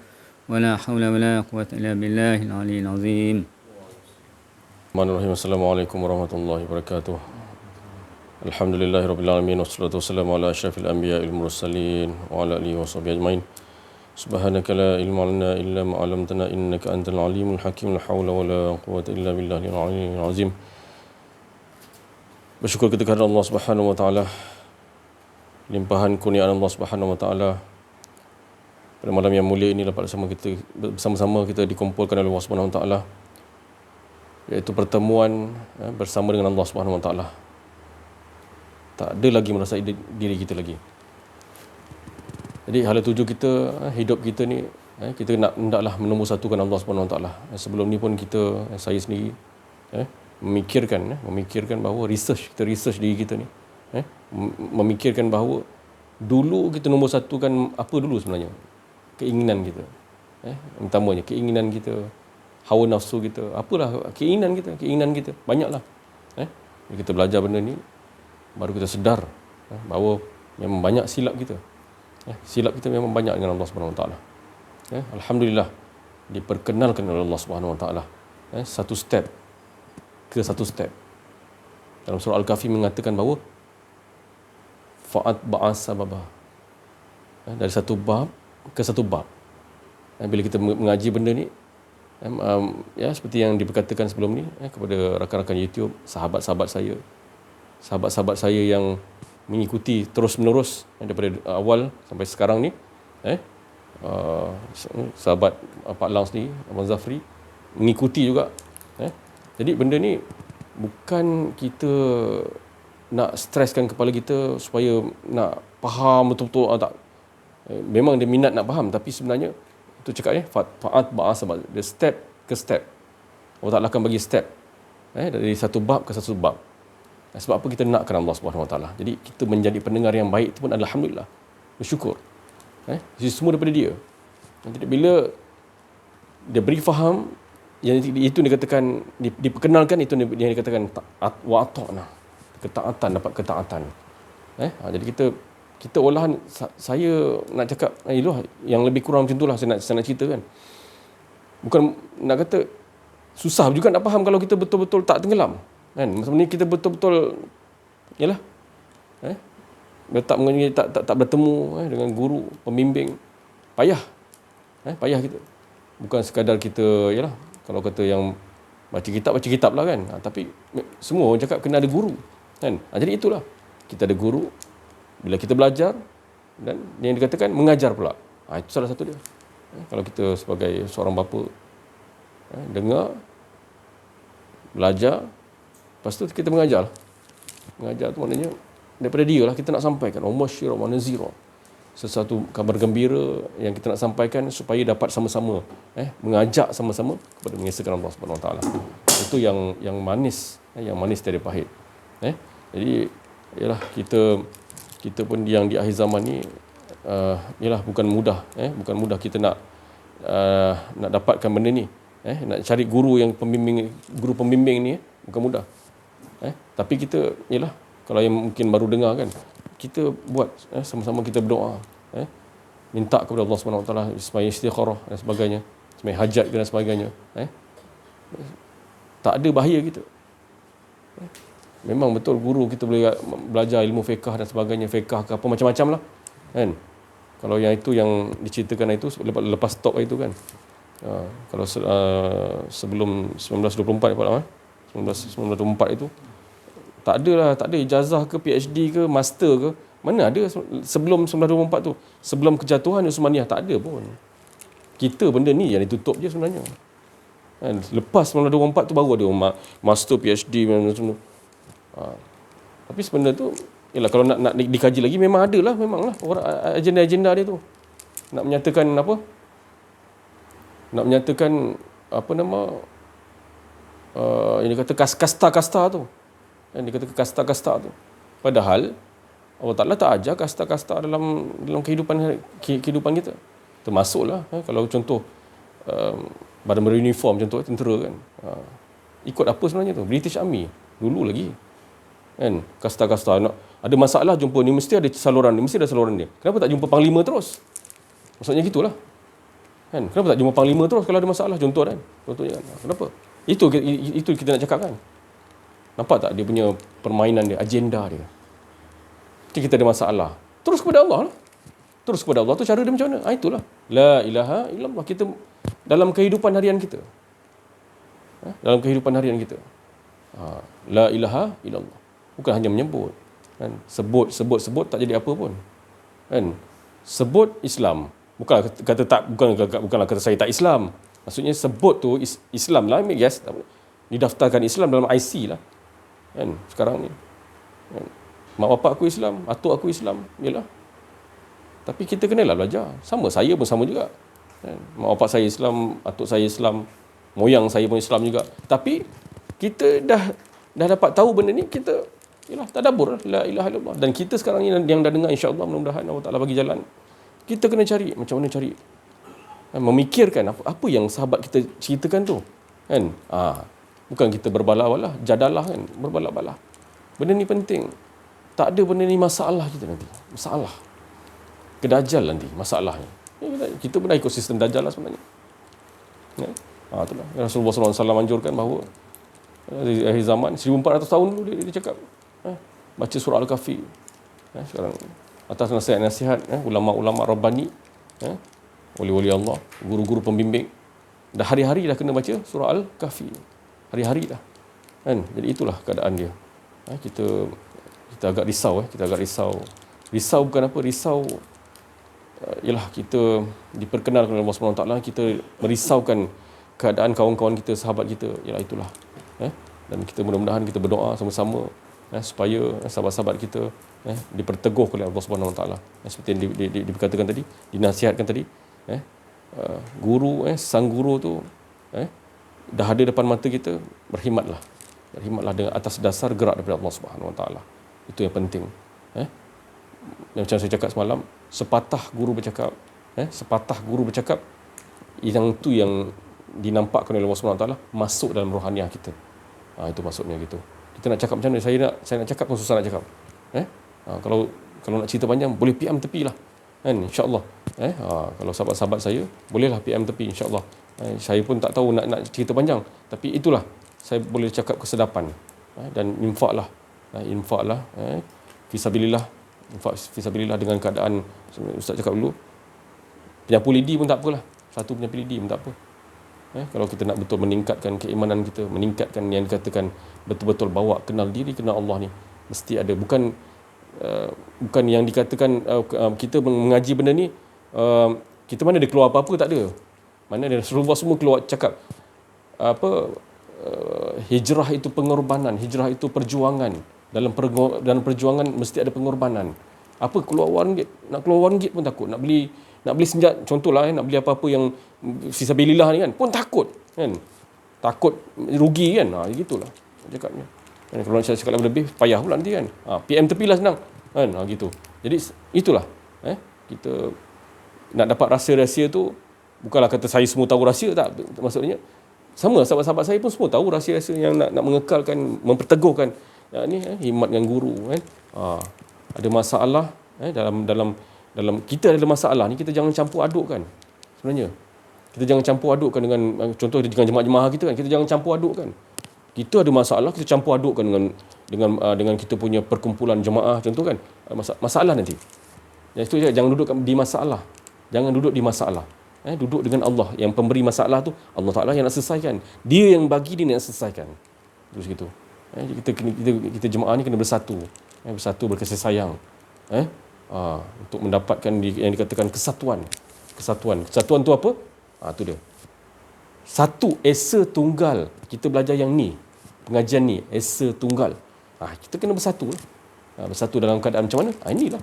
Wala haula wala quwwata illa billahil aliyyil azim. Assalamualaikum warahmatullahi wabarakatuh. Alhamdulillahirabbil alamin wassalatu wassalamu ala asyrafil anbiya'il mursalin wa ala alihi washabbihi ajmain. Subhanaka la ilma lana illa ma 'allamtana innaka antal alimul hakim. La haula wala quwwata illa billahil aliyyil azim. Bersyukur kita kepada Allah Subhanahu wa taala, limpahan kurniaan Allah Subhanahu wa taala. Pada malam yang mulia ini dapat bersama-sama kita dikumpulkan oleh Allah Subhanahu wa taala, iaitu pertemuan bersama dengan Allah Subhanahu wa taala. Tak ada lagi merasai diri kita lagi. Jadi hala tuju kita, hidup kita ni, kita hendaklah menombor satukan Allah Subhanahu wa taala. Sebelum ni pun kita, saya sendiri memikirkan bahawa research diri kita ni, memikirkan bahawa dulu kita nombor satukan apa dulu sebenarnya? Keinginan kita. Utamanya keinginan kita, hawa nafsu kita, apalah keinginan kita. Banyaklah. Bila kita belajar benda ni, baru kita sedar bahawa memang banyak silap kita. Silap kita memang banyak dengan Allah Subhanahu Wa Taala. Alhamdulillah diperkenalkan oleh Allah Subhanahu Wa Taala satu step ke satu step. Dalam surah Al-Kahfi mengatakan bahawa fa'at ba'as sababah, dari satu bab ke satu bab. Bila kita mengaji benda ni, seperti yang diperkatakan sebelum ni kepada rakan-rakan YouTube, sahabat-sahabat saya yang mengikuti terus-menerus daripada awal sampai sekarang ni, sahabat Pak Lang sendiri, Abang Zafri, mengikuti juga. Jadi benda ni bukan kita nak streskan kepala kita supaya nak faham betul-betul, tak. Memang dia minat nak faham, tapi sebenarnya itu cakap fa'at ba'as, dia step ke step. Allah Ta'ala akan bagi step dari satu bab ke satu bab. Sebab apa kita nakkan Allah Subhanahu Wa Taala. Jadi kita menjadi pendengar yang baik itu pun adalah alhamdulillah, bersyukur. Semua daripada dia. Jadi bila dia beri faham, yang itu dikatakan, diperkenalkan, itu yang dikatakan wa ata'na, ketaatan, dapat ketaatan. Jadi kita olahan, saya nak cakap yang lebih kurang macam itulah saya nak cerita kan. Bukan nak kata susah juga nak faham kalau kita betul-betul tak tenggelam kan. Maksudnya kita betul-betul tak bertemu dengan guru, pembimbing, payah kita. Bukan sekadar kita kalau kata yang baca kitab lah kan. Tapi semua orang cakap kena ada guru kan. Jadi itulah, kita ada guru. Bila kita belajar, dan yang dikatakan mengajar pula. Itu salah satu dia. Kalau kita sebagai seorang bapa, dengar, belajar, lepas tu kita mengajar. Mengajar tu maknanya daripada dia lah kita nak sampaikan. Mubasyirah wa nazirah. sesuatu kabar gembira yang kita nak sampaikan supaya dapat sama-sama mengajak sama-sama kepada mengesahkan Allah Subhanahu Wa Taala. Itu yang manis, yang manis dari pahit. Jadi ialah kita pun yang di akhir zaman ni ialah bukan mudah kita nak dapatkan benda ni. Nak cari guru pembimbing ni bukan mudah. Tapi kita ialah kalau yang mungkin baru dengar kan, kita buat sama-sama kita berdoa, minta kepada Allah Subhanahu Wa Taala supaya istikharah dan sebagainya, supaya hajat dan sebagainya. Tak ada bahaya kita. Memang betul guru kita boleh belajar ilmu fiqh dan sebagainya, fiqh ke apa macam-macam lah kan. Kalau yang itu yang diceritakan itu lepas stop itu kan. Kalau sebelum 1924 1924 itu tak ada ijazah ke PhD ke master ke, mana ada sebelum 1924 tu, sebelum kejatuhan Uthmaniyah tak ada pun. Kita benda ni yang ditutup je sebenarnya. Lepas 1924 tu baru ada master PhD semua. Tapi sebenarnya tu ialah kalau nak dikaji lagi memanglah orang agenda dia tu nak menyatakan yang dia kata kasta-kasta tu. Dia kata kasta-kasta tu. Padahal Allah Ta'ala tak ajar kasta-kasta dalam kehidupan kita. Termasuklah kalau contoh badan beruniform contoh tentera kan. Ikut apa sebenarnya tu? British Army dulu lagi. Kan kasta-kasta nak ada masalah jumpa ni mesti ada saluran dia. Kenapa tak jumpa panglima terus? Maksudnya gitulah. Kan? Kenapa tak jumpa panglima terus kalau ada masalah contohnya kan. Kenapa? Itu kita nak cakap kan. Nampak tak dia punya permainan dia, agenda dia. Kita ada masalah, terus kepada Allah lah. Terus kepada Allah tu cara dia macam mana? Itulah. La ilaha illallah. Kita dalam kehidupan harian kita. Dalam kehidupan harian kita. La ilaha illallah. Bukan hanya menyebut. Kan? Sebut tak jadi apa pun. Kan? Sebut Islam. Bukanlah kata saya tak Islam. Maksudnya sebut tu Islam lah. Yes. Didaftarkan Islam dalam IC lah. Kan? Sekarang ni. Kan? Mak bapak aku Islam, atuk aku Islam. Yalah. Tapi kita kenalah belajar. Sama, saya pun sama juga. Kan? Mak bapak saya Islam, atuk saya Islam, moyang saya pun Islam juga. Tapi kita dah dapat tahu benda ni, kita yalah tadabbur la ilaha illallah. Dan kita sekarang ni yang dah dengar, insya-Allah mudah-mudahan Allah Taala bagi jalan. Kita kena cari macam mana cari. Memikirkan apa yang sahabat kita ceritakan tu. Kan? Bukan kita berbalah-balah, jadalah kan, berbalah-balah. Benda ni penting. Tak ada benda ni masalah kita nanti. Masalah. Kedajal nanti masalahnya. Kita pun dah ikut sistem dajal lah sebenarnya. Ya? Itulah. Rasulullah SAW anjurkan bahawa di akhir zaman 1400 tahun dulu dia cakap baca surah Al-Kahfi. Sekarang atas nasihat-nasihat ulama-ulama Rabbani, wali-wali Allah, guru-guru pembimbing, dah hari-hari dah kena baca surah Al-Kahfi. Hari-hari dah. Kan? Jadi itulah keadaan dia. Kita agak risau. Kita agak risau. Risau bukan apa? Risau ialah kita diperkenalkan oleh Allah SWT, kita merisaukan keadaan kawan-kawan kita, sahabat kita. Ialah itulah. Dan kita mudah-mudahan kita berdoa sama-sama supaya sahabat-sahabat kita diperteguh oleh Allah SWT. Seperti yang diberkatakan tadi, dinasihatkan tadi. Guru, sang guru tu dah ada depan mata kita, berkhidmatlah dengan atas dasar gerak daripada Allah Subhanahu Wa Taala. Itu yang penting. Macam saya cakap semalam, sepatah guru bercakap, yang tu yang dinampakkan oleh Allah Subhanahu Wa Taala masuk dalam rohaniah kita. Itu maksudnya gitu. Kita nak cakap macam mana? Saya nak cakap pun susah nak cakap. Kalau nak cerita panjang, boleh PM tepi lah. Kan? InsyaAllah. Kalau sahabat-sahabat saya, bolehlah PM tepi insyaAllah. Saya pun tak tahu nak cerita panjang. Tapi itulah, saya boleh cakap kesedapan. Dan infaklah. Fisabilillah. Fisabilillah dengan keadaan, Ustaz cakap dulu, penyapu lidi pun tak apalah. Satu penyapu lidi pun tak apa. Kalau kita nak betul meningkatkan keimanan kita, meningkatkan yang dikatakan betul-betul bawa kenal diri, kenal Allah ni, mesti ada. Bukan yang dikatakan kita mengaji benda ni, kita mana ada keluar apa-apa, tak ada. Mana ada Rasulullah semua keluar cakap hijrah itu pengorbanan, hijrah itu perjuangan. Dalam perjuangan mesti ada pengorbanan. Apa keluar RM1, nak keluar RM1 pun takut. Nak beli senjata, contohlah nak beli apa-apa yang fisabilillah ni kan, pun takut kan. Takut rugi kan. Gitulah cakapnya. Kan, kalau saya cakap lebih payah pula nanti kan. PM tepilah senang kan. Gitu. Jadi itulah kita nak dapat rahsia-rahsia tu, bukanlah kata saya semua tahu rahsia, tak. Maksudnya sama sahabat-sahabat saya pun semua tahu rahsia-rahsia yang nak mengekalkan, memperteguhkan himmat dengan guru kan. Ada masalah dalam kita ada masalah ni, kita jangan campur adukkan. Sebenarnya kita jangan campur adukkan dengan contoh dengan jemaah-jemaah kita kan, kita jangan campur adukkan. Kita ada masalah, kita campur adukkan dengan kita punya perkumpulan jemaah contoh kan. Masalah nanti. Yang itu jangan duduk di masalah. Jangan duduk di masalah. Duduk dengan Allah yang pemberi masalah tu, Allah Taala yang nak selesaikan. Dia yang bagi, dia nak selesaikan. Terus gitu. Kita jemaah ni kena bersatu. Bersatu berkasih sayang. Untuk mendapatkan yang dikatakan kesatuan. Kesatuan tu apa? Tu dia. Satu, esa tunggal. Kita belajar yang ni. Pengajian ni, esa tunggal. Kita kena bersatu lah. Bersatu dalam keadaan macam mana? Inilah.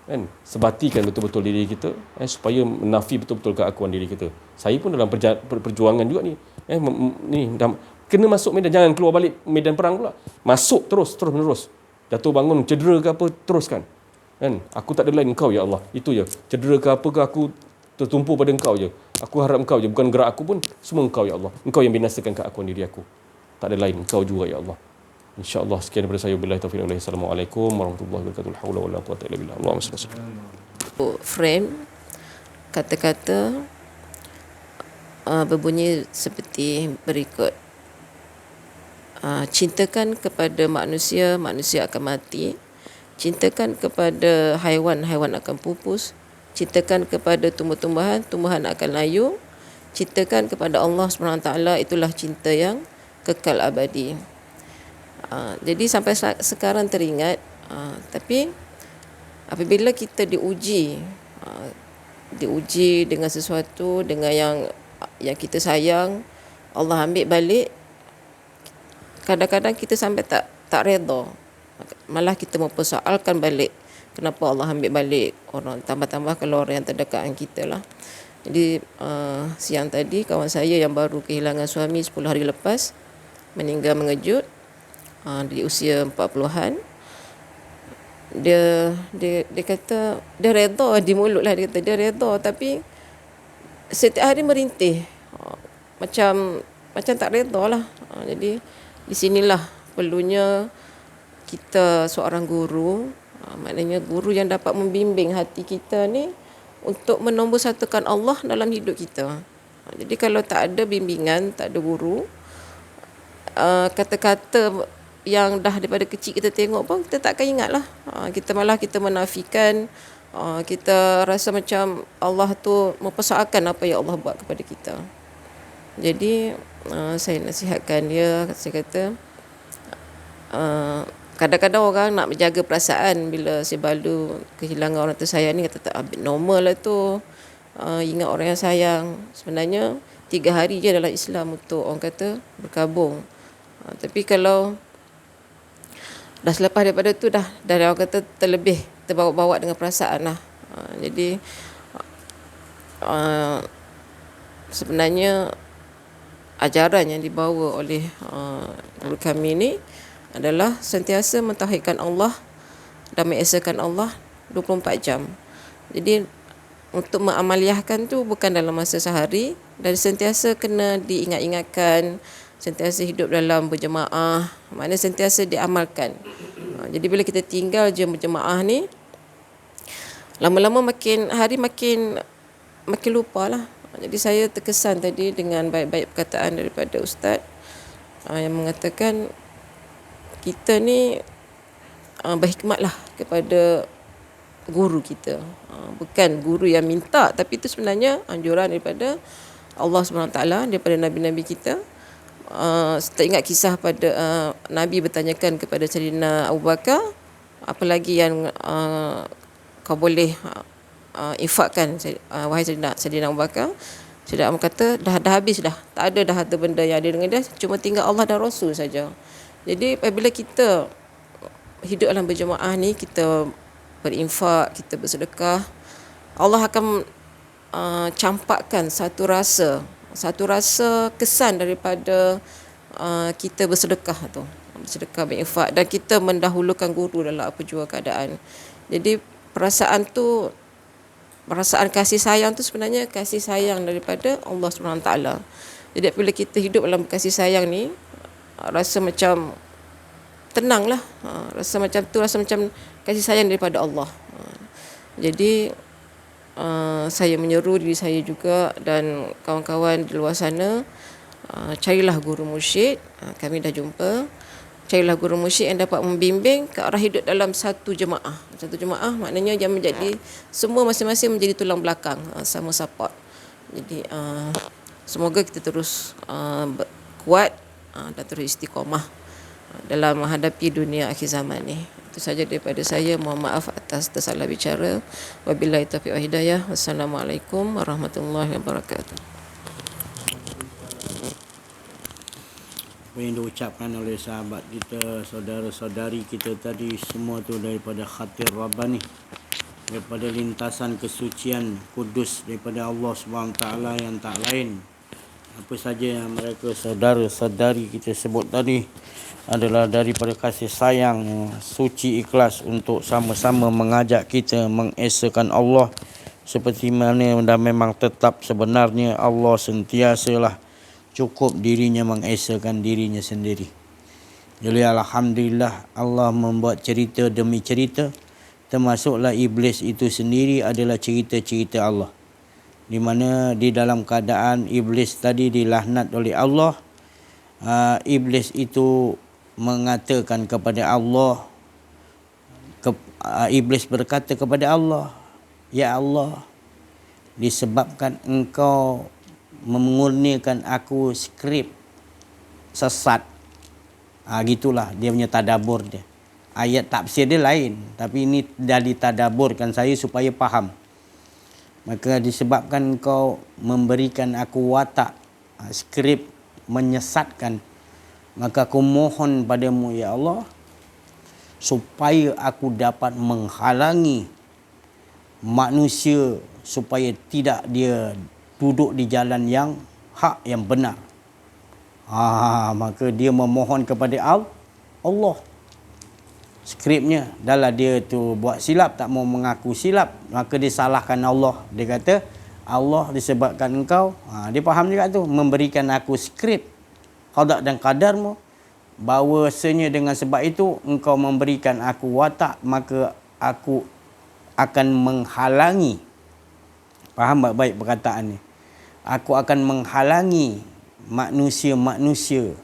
Kan? Sebatikan betul-betul diri kita supaya menafi betul-betul keakuan diri kita. Saya pun dalam perjuangan juga ni. Kena masuk medan, jangan keluar balik medan perang pula. Masuk terus menerus. Jatuh bangun, cedera ke apa, teruskan. Kan? Aku tak ada lain, Engkau ya Allah. Itu je. Cedera ke apa ke, aku tertumpu pada Engkau je. Aku harap Engkau je, bukan gerak aku pun, semua Engkau ya Allah. Engkau yang binasakan keakuan diri aku. Tak ada lain, Engkau juga ya Allah. InsyaAllah sekian daripada saya. Billahi taufiq wal hidayah. Assalamualaikum warahmatullahi wabarakatuh. La haula wala quwwata illa billah. Allahumma shalli alaihi wasallam. Frame kata-kata berbunyi seperti berikut. Cintakan kepada manusia, manusia akan mati. Cintakan kepada haiwan, haiwan akan pupus. Cintakan kepada tumbuh-tumbuhan, tumbuhan akan layu. Cintakan kepada Allah SWT, itulah cinta yang kekal abadi. Jadi sampai sekarang teringat, tapi apabila kita diuji dengan sesuatu, dengan yang kita sayang, Allah ambil balik, kadang-kadang kita sampai tak redha, malah kita mempersoalkan balik kenapa Allah ambil balik orang, tambah-tambah kalau orang yang terdekat dengan kita lah. Jadi siang tadi kawan saya yang baru kehilangan suami 10 hari lepas meninggal mengejut, di usia 40-an. Dia kata dia redha di mulut lah, dia kata dia redha, tapi setiap hari merintih, macam tak redha lah. Jadi di sinilah perlunya kita seorang guru, maknanya guru yang dapat membimbing hati kita ni untuk menomorsatukan Allah dalam hidup kita. Jadi kalau tak ada bimbingan, tak ada guru, kata-kata yang dah daripada kecil kita tengok pun kita takkan ingat lah. Kita menafikan, kita rasa macam Allah tu mempersoalkan apa yang Allah buat kepada kita. Jadi saya nasihatkan dia, saya kata kadang-kadang orang nak menjaga perasaan bila si Balu kehilangan orang tersayang ni, kata tak normal lah tu, ingat orang yang sayang. Sebenarnya 3 hari je dalam Islam untuk orang kata berkabung. Tapi kalau dah selepas daripada tu dah orang kata terlebih terbawa-bawa dengan perasaan lah. Jadi sebenarnya ajaran yang dibawa oleh guru kami ni adalah sentiasa mentauhidkan Allah dan mengesakan Allah 24 jam. Jadi untuk mengamaliahkan tu bukan dalam masa sehari, dan sentiasa kena diingat-ingatkan, sentiasa hidup dalam berjemaah, maknanya sentiasa diamalkan. Jadi bila kita tinggal je berjemaah ni, lama-lama makin hari makin lupalah. Jadi saya terkesan tadi dengan baik-baik perkataan daripada Ustaz yang mengatakan kita ni berhikmatlah kepada guru kita. Bukan guru yang minta, tapi itu sebenarnya anjuran daripada Allah SWT, daripada Nabi-Nabi kita. Saya ingat kisah pada Nabi bertanyakan kepada Sayyidina Abu Bakar, apa lagi yang kau boleh infakkan, wahai Sayyidina Abu Bakar. Sayyidina Abu kata dah habis dah, tak ada dah harta benda yang ada dengan dia, cuma tinggal Allah dan Rasul saja. Jadi apabila kita hidup dalam berjemaah ni, kita berinfak, kita bersedekah, Allah akan campakkan satu rasa kesan daripada kita bersedekah tu, bersedekah, berinfak, dan kita mendahulukan guru dalam apa jua keadaan. Jadi perasaan kasih sayang tu sebenarnya kasih sayang daripada Allah SWT. Jadi bila kita hidup dalam kasih sayang ni, rasa macam tenang lah, rasa macam kasih sayang daripada Allah. Jadi saya menyeru diri saya juga dan kawan-kawan di luar sana, carilah guru mursyid. Kami dah jumpa. Carilah guru mursyid yang dapat membimbing ke arah hidup dalam satu jemaah. Satu jemaah maknanya yang menjadi semua masing-masing menjadi tulang belakang, sama support. Jadi semoga kita terus kuat dan terus istiqamah dalam menghadapi dunia akhir zaman ni. Itu saja daripada saya. Mohon maaf atas tersalah bicara. Wabillahi taufiq wal hidayah. Wassalamualaikum warahmatullahi wabarakatuh. Apa yang diucapkan oleh sahabat kita, saudara-saudari kita tadi, semua tu daripada khatir Rabbani, daripada lintasan kesucian kudus daripada Allah SWT yang tak lain. Apa saja yang mereka saudara-saudari kita sebut tadi adalah daripada kasih sayang suci ikhlas untuk sama-sama mengajak kita mengesakan Allah seperti mana dan memang tetap sebenarnya Allah sentiasalah cukup dirinya mengesakan dirinya sendiri. Jadi alhamdulillah Allah membuat cerita demi cerita, termasuklah iblis itu sendiri adalah cerita-cerita Allah, di mana di dalam keadaan iblis tadi dilaknat oleh Allah, iblis itu mengatakan kepada Allah, iblis berkata kepada Allah, ya Allah, disebabkan engkau memurnikan aku skrip sesat. Gitulah dia punya tadabbur dia. Ayat tafsir dia lain, tapi ini dah ditadaburkan saya supaya faham. Maka disebabkan engkau memberikan aku watak skrip menyesatkan, maka aku mohon padamu ya Allah supaya aku dapat menghalangi manusia supaya tidak dia duduk di jalan yang hak, yang benar. Maka dia memohon kepada Allah. Skripnya adalah dia tu buat silap, tak mau mengaku silap, maka dia salahkan Allah. Dia kata Allah disebabkan engkau, dia faham juga tu, memberikan aku skrip qada dan qadarmu, bahawasanya dengan sebab itu engkau memberikan aku watak, maka aku akan menghalangi. Faham baik-baik perkataan ni. Aku akan menghalangi manusia-manusia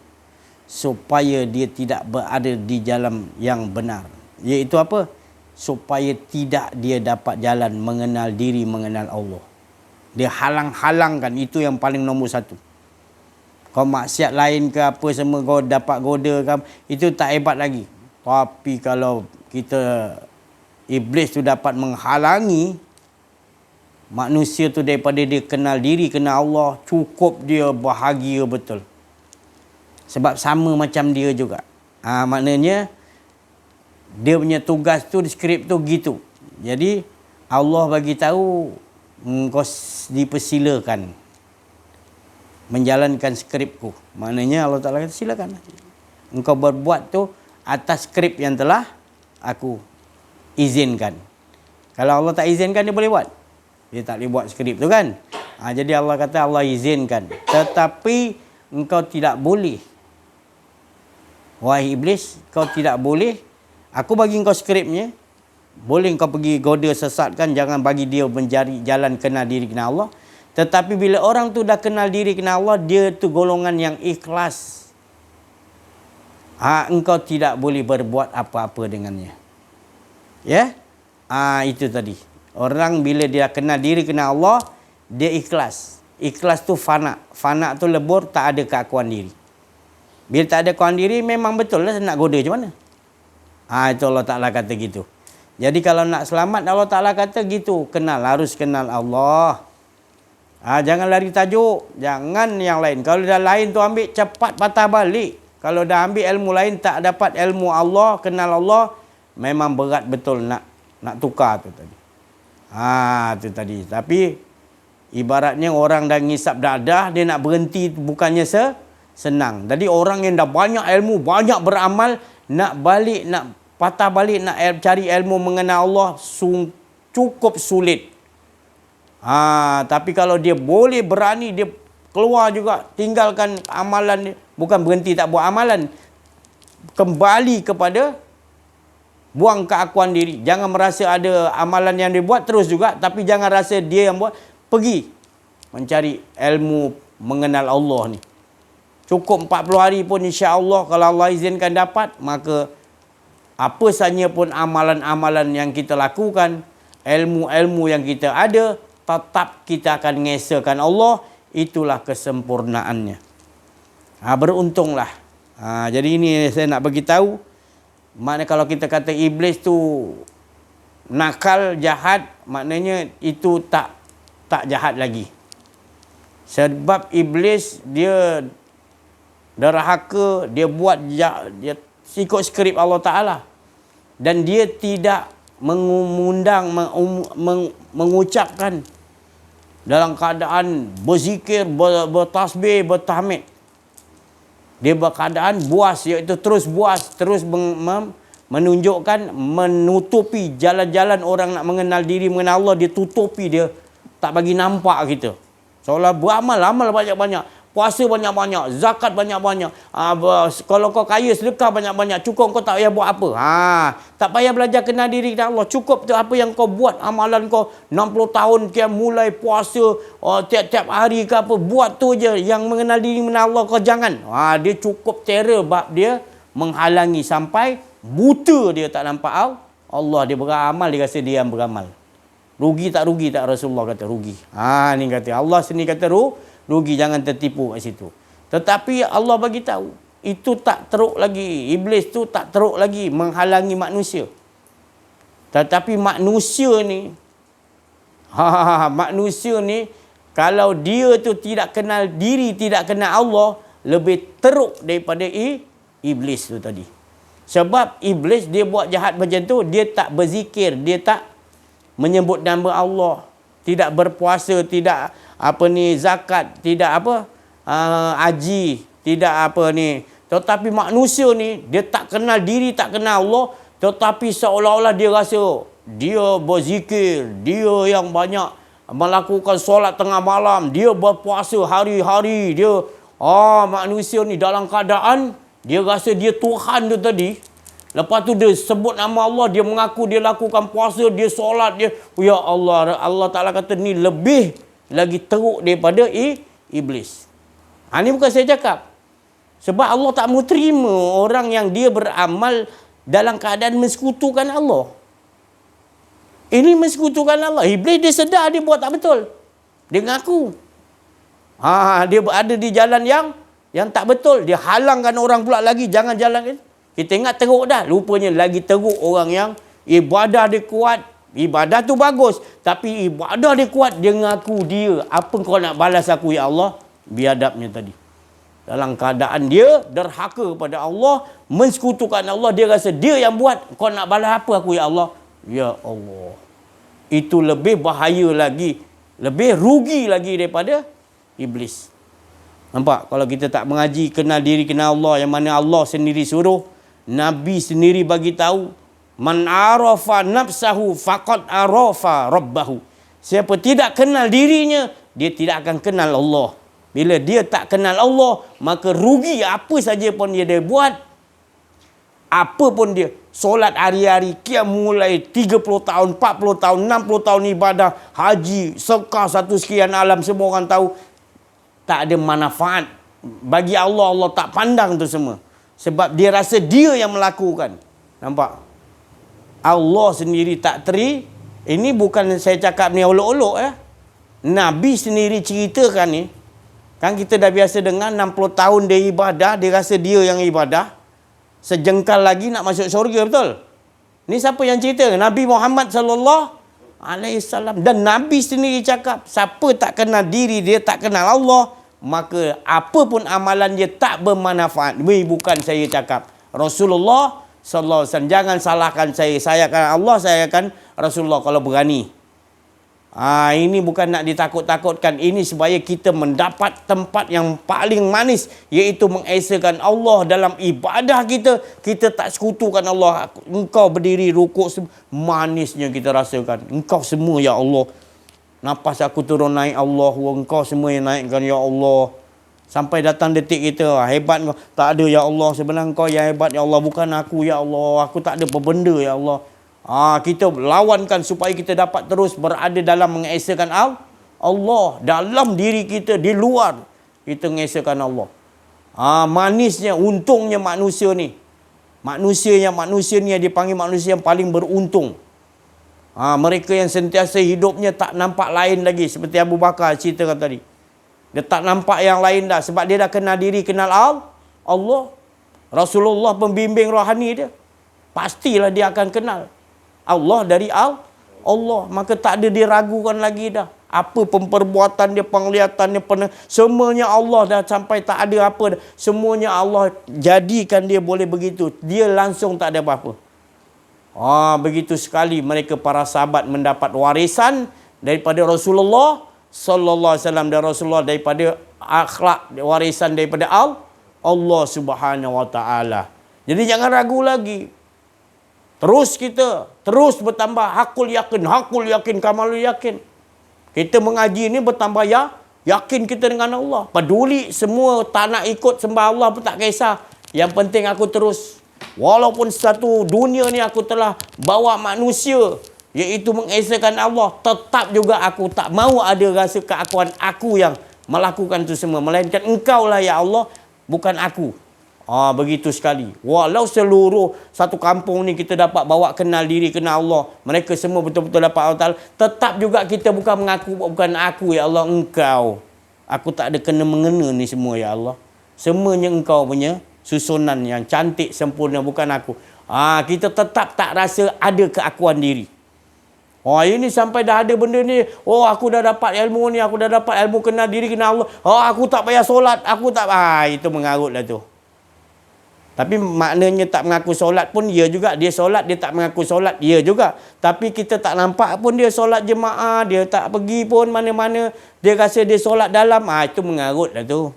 supaya dia tidak berada di jalan yang benar. Iaitu apa? Supaya tidak dia dapat jalan mengenal diri, mengenal Allah. Dia halang-halangkan, itu yang paling nombor satu. Kau maksiat lain ke apa semua kau dapat goda ke, itu tak hebat lagi. Tapi kalau kita, iblis tu dapat menghalangi manusia tu daripada dia kenal diri, kenal Allah, cukup dia bahagia betul. Sebab sama macam dia juga. Maknanya dia punya tugas tu, skrip tu gitu. Jadi Allah bagi tahu engkau dipersilakan menjalankan skripku. Maknanya Allah Ta'ala kata silakan. Engkau berbuat tu atas skrip yang telah aku izinkan. Kalau Allah tak izinkan, dia boleh buat? Dia tak boleh buat skrip tu kan. Jadi Allah kata Allah izinkan. Tetapi engkau tidak boleh. Wahai iblis, kau tidak boleh. Aku bagi engkau skripnya. Boleh engkau pergi goda sesatkan. Jangan bagi dia mencari jalan kenal diri, kenal Allah. Tetapi bila orang tu dah kenal diri, kenal Allah, dia tu golongan yang ikhlas. Engkau tidak boleh berbuat apa-apa dengannya. Ya? Itu tadi. Orang bila dia kenal diri, kenal Allah, dia ikhlas. Ikhlas tu fana. Fana tu lebur, tak ada keakuan diri. Bila tak ada keakuan diri, memang betul lah nak goda macam mana. Itu Allah Ta'ala kata gitu. Jadi kalau nak selamat, Allah Ta'ala kata gitu. Harus kenal Allah. Jangan lari tajuk. Jangan yang lain. Kalau dah lain tu ambil, cepat patah balik. Kalau dah ambil ilmu lain, tak dapat ilmu Allah, kenal Allah, memang berat betul nak nak tukar tu tadi. Tu tadi. Tapi ibaratnya orang dah ngisap dadah, dia nak berhenti bukannya senang. Jadi orang yang dah banyak ilmu, banyak beramal, nak balik, nak patah balik, nak cari ilmu mengenal Allah, cukup sulit. Tapi kalau dia boleh berani, dia keluar juga, tinggalkan amalan dia. Bukan berhenti tak buat amalan. Kembali kepada buang keakuan diri. Jangan merasa ada amalan yang dia buat terus juga, tapi jangan rasa dia yang buat. Pergi mencari ilmu mengenal Allah ni. Cukup 40 hari pun insya-Allah, kalau Allah izinkan dapat, maka apa sahaja pun amalan-amalan yang kita lakukan, ilmu-ilmu yang kita ada, tetap kita akan mengesahkan Allah. Itulah kesempurnaannya. Beruntunglah. Jadi ini saya nak bagi tahu, maknanya kalau kita kata iblis tu nakal, jahat, maknanya itu tak jahat lagi. Sebab iblis dia derhaka, dia buat, dia ikut skrip Allah Ta'ala. Dan dia tidak mengundang, mengucapkan dalam keadaan berzikir, bertasbih, bertahmid. Dia berkeadaan buas, iaitu terus buas, terus menunjukkan, menutupi jalan-jalan orang nak mengenal diri, mengenal Allah. Dia tutupi, dia tak bagi nampak kita. Seolah beramal, amal banyak-banyak. Puasa banyak-banyak, zakat banyak-banyak. Kalau kau kaya, sedekah banyak-banyak. Cukup kau tak payah buat apa. Tak payah belajar kenal diri kita Allah. Cukup tu apa yang kau buat. Amalan kau 60 tahun kau mulai puasa tiap-tiap hari ke apa. Buat tu je. Yang mengenal diri mengenal Allah kau jangan. Dia cukup terror bab dia menghalangi sampai buta dia tak nampak Allah. Dia beramal, dia rasa dia yang beramal. Rugi tak Rasulullah kata rugi. Ni kata Allah sendiri kata rugi, jangan tertipu kat situ. Tetapi Allah bagi tahu, itu tak teruk lagi. Iblis tu tak teruk lagi menghalangi manusia. Tetapi manusia ni, manusia ni, kalau dia tu tidak kenal diri, tidak kenal Allah, lebih teruk daripada iblis tu tadi. Sebab iblis dia buat jahat macam tu, dia tak berzikir, dia tak menyebut nama Allah, tidak berpuasa, tidak zakat, tidak haji, tidak Tetapi manusia ni, dia tak kenal diri, tak kenal Allah, tetapi seolah-olah dia rasa dia berzikir, dia yang banyak melakukan solat tengah malam, dia berpuasa hari-hari, dia manusia ni dalam keadaan dia rasa dia Tuhan tu tadi. Lepas tu dia sebut nama Allah, dia mengaku dia lakukan puasa, dia solat, dia ya Allah, Allah Ta'ala kata ni lebih lagi teruk daripada iblis. Ini bukan saya cakap. Sebab Allah tak mau terima orang yang dia beramal dalam keadaan mensekutukan Allah. Ini mensekutukan Allah. Iblis dia sedar dia buat tak betul. Dia mengaku. Dia berada di jalan yang tak betul. Dia halangkan orang pula lagi jangan jalan itu. Kita ingat teruk dah. Rupanya lagi teruk orang yang ibadah dia kuat. Ibadah tu bagus. Tapi ibadah dia kuat. Dia ngaku dia. Apa kau nak balas aku ya Allah? Biadabnya tadi. Dalam keadaan dia derhaka kepada Allah. Mensekutukan Allah. Dia rasa dia yang buat. Kau nak balas apa aku ya Allah? Ya Allah. Itu lebih bahaya lagi. Lebih rugi lagi daripada iblis. Nampak? Kalau kita tak mengaji kenal diri, kenal Allah. Yang mana Allah sendiri suruh. Nabi sendiri bagi tahu, man arafa nafsahu faqad arafa rabbahu. Siapa tidak kenal dirinya, dia tidak akan kenal Allah. Bila dia tak kenal Allah, maka rugi apa saja pun dia buat. Apa pun dia, solat hari-hari, qiyam mulai 30 tahun, 40 tahun, 60 tahun ibadah, haji, sedekah 1 sekian alam, semua orang tahu. Tak ada manfaat. Bagi Allah, Allah tak pandang tu semua. Sebab dia rasa dia yang melakukan. Nampak? Allah sendiri tak teri. Ini bukan saya cakap ni olok-olok ya. Nabi sendiri ceritakan ni. Kan kita dah biasa dengar 60 tahun dia ibadah, dia rasa dia yang ibadah. Sejengkal lagi nak masuk syurga, betul? Ni siapa yang cerita? Nabi Muhammad sallallahu alaihi wasallam. Dan Nabi sendiri cakap, siapa tak kenal diri dia, tak kenal Allah, maka apa pun amalan dia tak bermanfaat. Bukan saya cakap. Rasulullah sallallahu alaihi wasallam. Jangan salahkan saya akan Allah, saya akan Rasulullah kalau berani. Ini bukan nak ditakut-takutkan. Ini supaya kita mendapat tempat yang paling manis, iaitu mengesakan Allah dalam ibadah kita. Kita tak sekutukan Allah. Engkau berdiri rukuk, manisnya kita rasakan. Engkau semua ya Allah. Nafas aku turun naik Allah, engkau semua yang naikkan ya Allah. Sampai datang detik kita, hebat kau. Tak ada ya Allah, sebenarnya engkau yang hebat ya Allah, bukan aku ya Allah. Aku tak ada apa benda ya Allah. Kita lawankan supaya kita dapat terus berada dalam mengesakan Allah. Dalam diri kita, di luar kita mengesakan Allah. Manisnya, untungnya manusia ni. Manusia ni dipanggil manusia yang paling beruntung. Mereka yang sentiasa hidupnya tak nampak lain lagi. Seperti Abu Bakar ceritakan tadi. Dia tak nampak yang lain dah. Sebab dia dah kenal diri, kenal Allah. Rasulullah pembimbing rohani dia. Pastilah dia akan kenal Allah dari Allah. Maka tak ada dia ragukan lagi dah. Apa pemperbuatan dia, penglihatan dia, semuanya Allah dah, sampai tak ada apa dah. Semuanya Allah jadikan dia boleh begitu. Dia langsung tak ada apa-apa. Begitu sekali mereka para sahabat mendapat warisan daripada Rasulullah sallallahu alaihi wasallam, dan Rasulullah daripada akhlak, warisan daripada Allah Subhanahu wa taala. Jadi jangan ragu lagi. Terus bertambah hakul yakin, kamalul yakin. Kita mengaji ni bertambah yakin kita dengan Allah. Peduli semua, tak nak ikut sembah Allah pun tak kisah. Yang penting aku terus. Walaupun satu dunia ni aku telah bawa manusia, iaitu mengesakan Allah, tetap juga aku tak mahu ada rasa keakuan aku yang melakukan itu semua. Melainkan engkau lah ya Allah, bukan aku. Begitu sekali. Walau seluruh satu kampung ni kita dapat bawa kenal diri, kenal Allah, mereka semua betul-betul dapat Allah Ta'ala, tetap juga kita bukan mengaku, bukan aku ya Allah, engkau. Aku tak ada kena-mengena ni semua ya Allah. Semuanya engkau punya susunan yang cantik, sempurna, bukan aku. Kita tetap tak rasa ada keakuan diri. Ini sampai dah ada benda ni. Aku dah dapat ilmu ni, aku dah dapat ilmu kenal diri, kenal Allah. Aku tak payah solat, aku tak. Itu mengarut lah tu. Tapi maknanya tak mengaku solat pun dia juga. Dia solat, dia tak mengaku solat, dia juga. Tapi kita tak nampak pun dia solat jemaah, dia tak pergi pun mana-mana. Dia rasa dia solat dalam. Itu mengarut lah tu.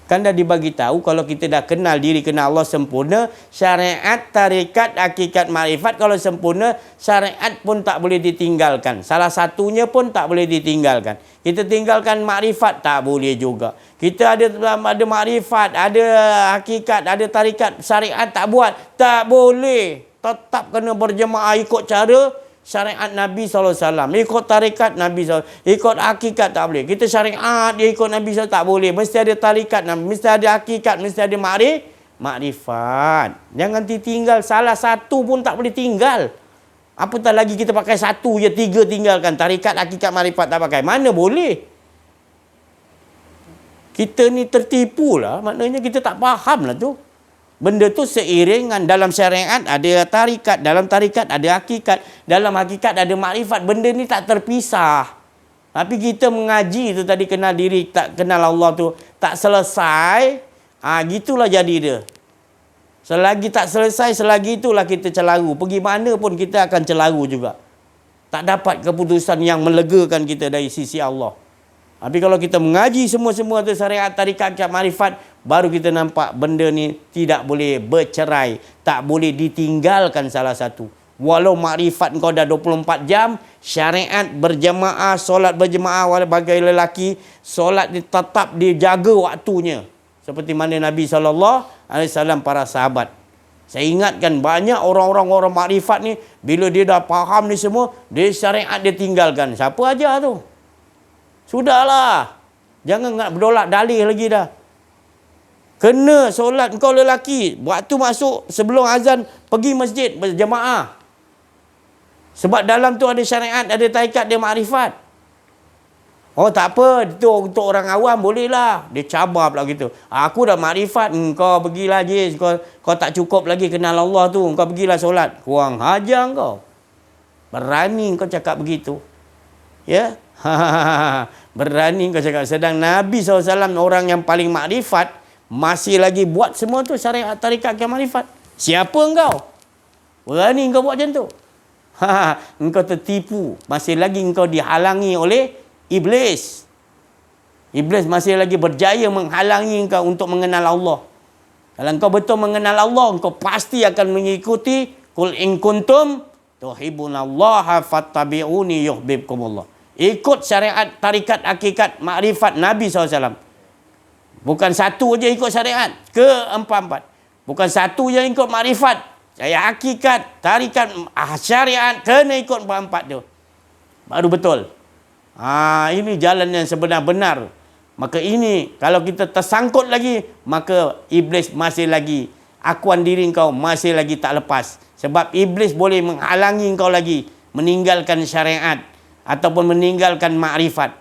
Kan dah dibagi tahu kalau kita dah kenal diri, kenal Allah sempurna, syariat, tarikat, hakikat, makrifat kalau sempurna, syariat pun tak boleh ditinggalkan. Salah satunya pun tak boleh ditinggalkan. Kita tinggalkan makrifat tak boleh juga. Kita ada makrifat, ada hakikat, ada tarikat, syariat tak buat, tak boleh. Tetap kena berjemaah ikut cara syariat Nabi SAW. Ikut tarikat Nabi SAW. Ikut hakikat tak boleh. Kita syariat dia ikut Nabi SAW tak boleh. Mesti ada tarikat Nabi, mesti ada hakikat, mesti ada makrifat. Jangan ditinggal. Salah satu pun tak boleh tinggal. Apatah lagi kita pakai satu je, tiga tinggalkan. Tarikat, hakikat, makrifat tak pakai. Mana boleh? Kita ni tertipu lah. Maknanya kita tak faham lah tu. Benda tu seiringan. Dalam syariat ada tarikat, dalam tarikat ada hakikat, dalam hakikat ada makrifat. Benda ni tak terpisah. Tapi kita mengaji tu tadi, kenal diri, tak kenal Allah tu, tak selesai. Gitulah jadi dia. Selagi tak selesai, selagi itulah kita celaru. Pergi mana pun kita akan celaru juga. Tak dapat keputusan yang melegakan kita dari sisi Allah. Tapi kalau kita mengaji semua-semua tu syariat, tarikat, makrifat, baru kita nampak benda ni tidak boleh bercerai. Tak boleh ditinggalkan salah satu. Walau makrifat kau dah 24 jam, syariat berjemaah, solat berjemaah bagi lelaki, solat tetap dijaga waktunya. Seperti mana Nabi SAW, para sahabat. Saya ingatkan banyak orang makrifat ni, bila dia dah faham ni semua, dia syariat dia tinggalkan. Siapa ajar tu? Sudahlah. Jangan nak berdolak dalih lagi dah. Kena solat kau lelaki. Waktu masuk sebelum azan, pergi masjid berjemaah. Sebab dalam tu ada syariat, ada tarikat, ada makrifat. Tak apa. Itu untuk orang awam bolehlah. Dia cabar pula gitu. Aku dah makrifat. Kau pergilah je. Kau tak cukup lagi kenal Allah tu. Kau pergilah solat. Kurang hajar kau. Berani kau cakap begitu. Ya? Berani kau cakap. Sedang Nabi SAW orang yang paling makrifat, masih lagi buat semua tu syariat, tarikat, makrifat. Siapa engkau? Berani engkau buat macam tu? Engkau tertipu. Masih lagi engkau dihalangi oleh iblis. Iblis masih lagi berjaya menghalangi engkau untuk mengenal Allah. Kalau engkau betul mengenal Allah, engkau pasti akan mengikuti qul in kuntum tuhibbunallaha fattabi'uni yuhibbukumullah. Ikut syariat, tarikat, hakikat, makrifat Nabi SAW. Bukan satu aja ikut syariat, keempat-empat. Bukan satu je ikut makrifat, saya hakikat, tarikat, syariat, kena ikut empat-empat tu. Baru betul. Ini jalan yang sebenar-benar. Maka ini, kalau kita tersangkut lagi, maka iblis masih lagi, akuan diri kau masih lagi tak lepas. Sebab iblis boleh menghalangi kau lagi, meninggalkan syariat, ataupun meninggalkan makrifat.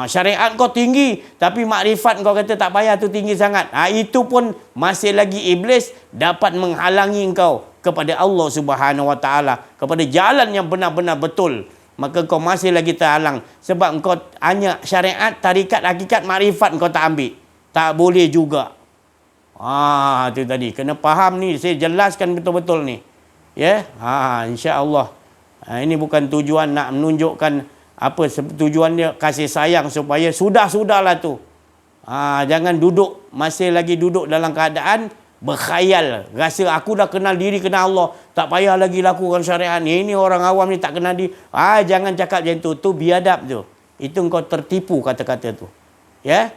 Syariat kau tinggi, tapi makrifat kau kata tak payah tu tinggi sangat. Itu pun masih lagi iblis dapat menghalangi kau kepada Allah Subhanahu Wa Taala, kepada jalan yang benar-benar betul. Maka kau masih lagi terhalang. Sebab kau hanya syariat, tarikat, hakikat, makrifat kau tak ambil. Tak boleh juga. Itu tadi. Kena faham ni. Saya jelaskan betul-betul ni. Ya. InsyaAllah. Ini bukan tujuan nak menunjukkan apa tujuan dia, kasih sayang supaya sudahlah tu. Jangan duduk, masih lagi duduk dalam keadaan berkhayal. Rasa aku dah kenal diri, kenal Allah, tak payah lagi lakukan syariat ni. Ini orang awam ni tak kenal diri. Jangan cakap macam tu. Tu biadab tu. Itu kau tertipu kata-kata tu. Ya.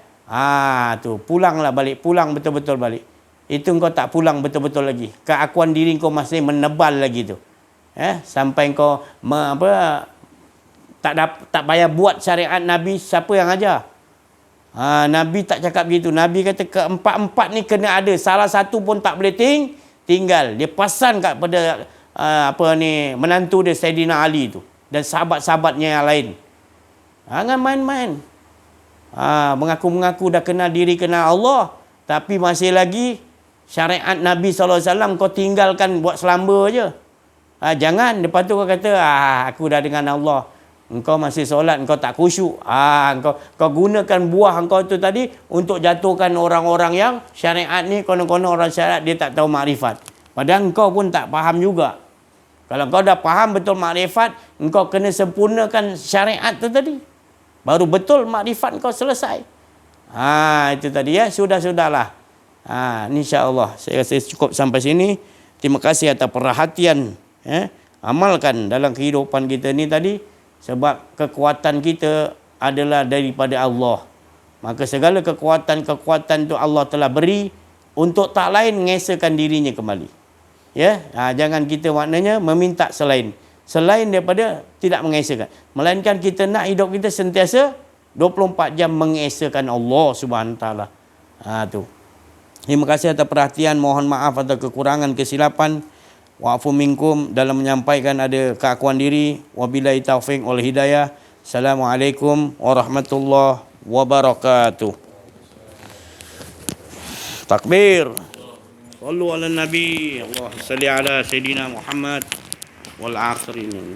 Tu pulanglah balik, pulang betul-betul balik. Itu kau tak pulang betul-betul lagi. Keakuan diri kau masih menebal lagi tu. Sampai kau tak payah buat syariat Nabi. Siapa yang ajar? Nabi tak cakap begitu. Nabi kata keempat-empat ni kena ada. Salah satu pun tak boleh tinggal. Dia pesan kepada menantu dia Saidina Ali tu dan sahabat-sahabatnya yang lain. Jangan main-main. Mengaku-mengaku dah kenal diri, kenal Allah, tapi masih lagi syariat Nabi SAW kau tinggalkan buat selamba je. Jangan. Lepas tu kau kata aku dah dengan Allah. Engkau masih solat, engkau tak khusyuk. Kau gunakan buah engkau tu tadi untuk jatuhkan orang-orang yang syariat ni, konon-konon orang syariat dia tak tahu makrifat. Padahal engkau pun tak faham juga. Kalau kau dah faham betul makrifat, engkau kena sempurnakan syariat tu tadi. Baru betul makrifat kau selesai. Itu tadi ya. Sudahlah. InsyaAllah. Saya rasa cukup sampai sini. Terima kasih atas perhatian. Amalkan dalam kehidupan kita ni tadi. Sebab kekuatan kita adalah daripada Allah. Maka segala kekuatan tu Allah telah beri untuk tak lain mengesakan dirinya kembali. Ya, jangan kita maknanya meminta selain daripada tidak mengesakan. Melainkan kita nak hidup kita sentiasa 24 jam mengesakan Allah Subhanahu Taala. Tu. Terima kasih atas perhatian. Mohon maaf atas kekurangan, kesilapan. Wa'fu minkum dalam menyampaikan ada keakuan diri. Wabillahi taufiq wal hidayah. Assalamualaikum warahmatullahi wabarakatuh. Takbir. Sallu ala nabi. Allah salli ala Sayyidina Muhammad wal akhirin.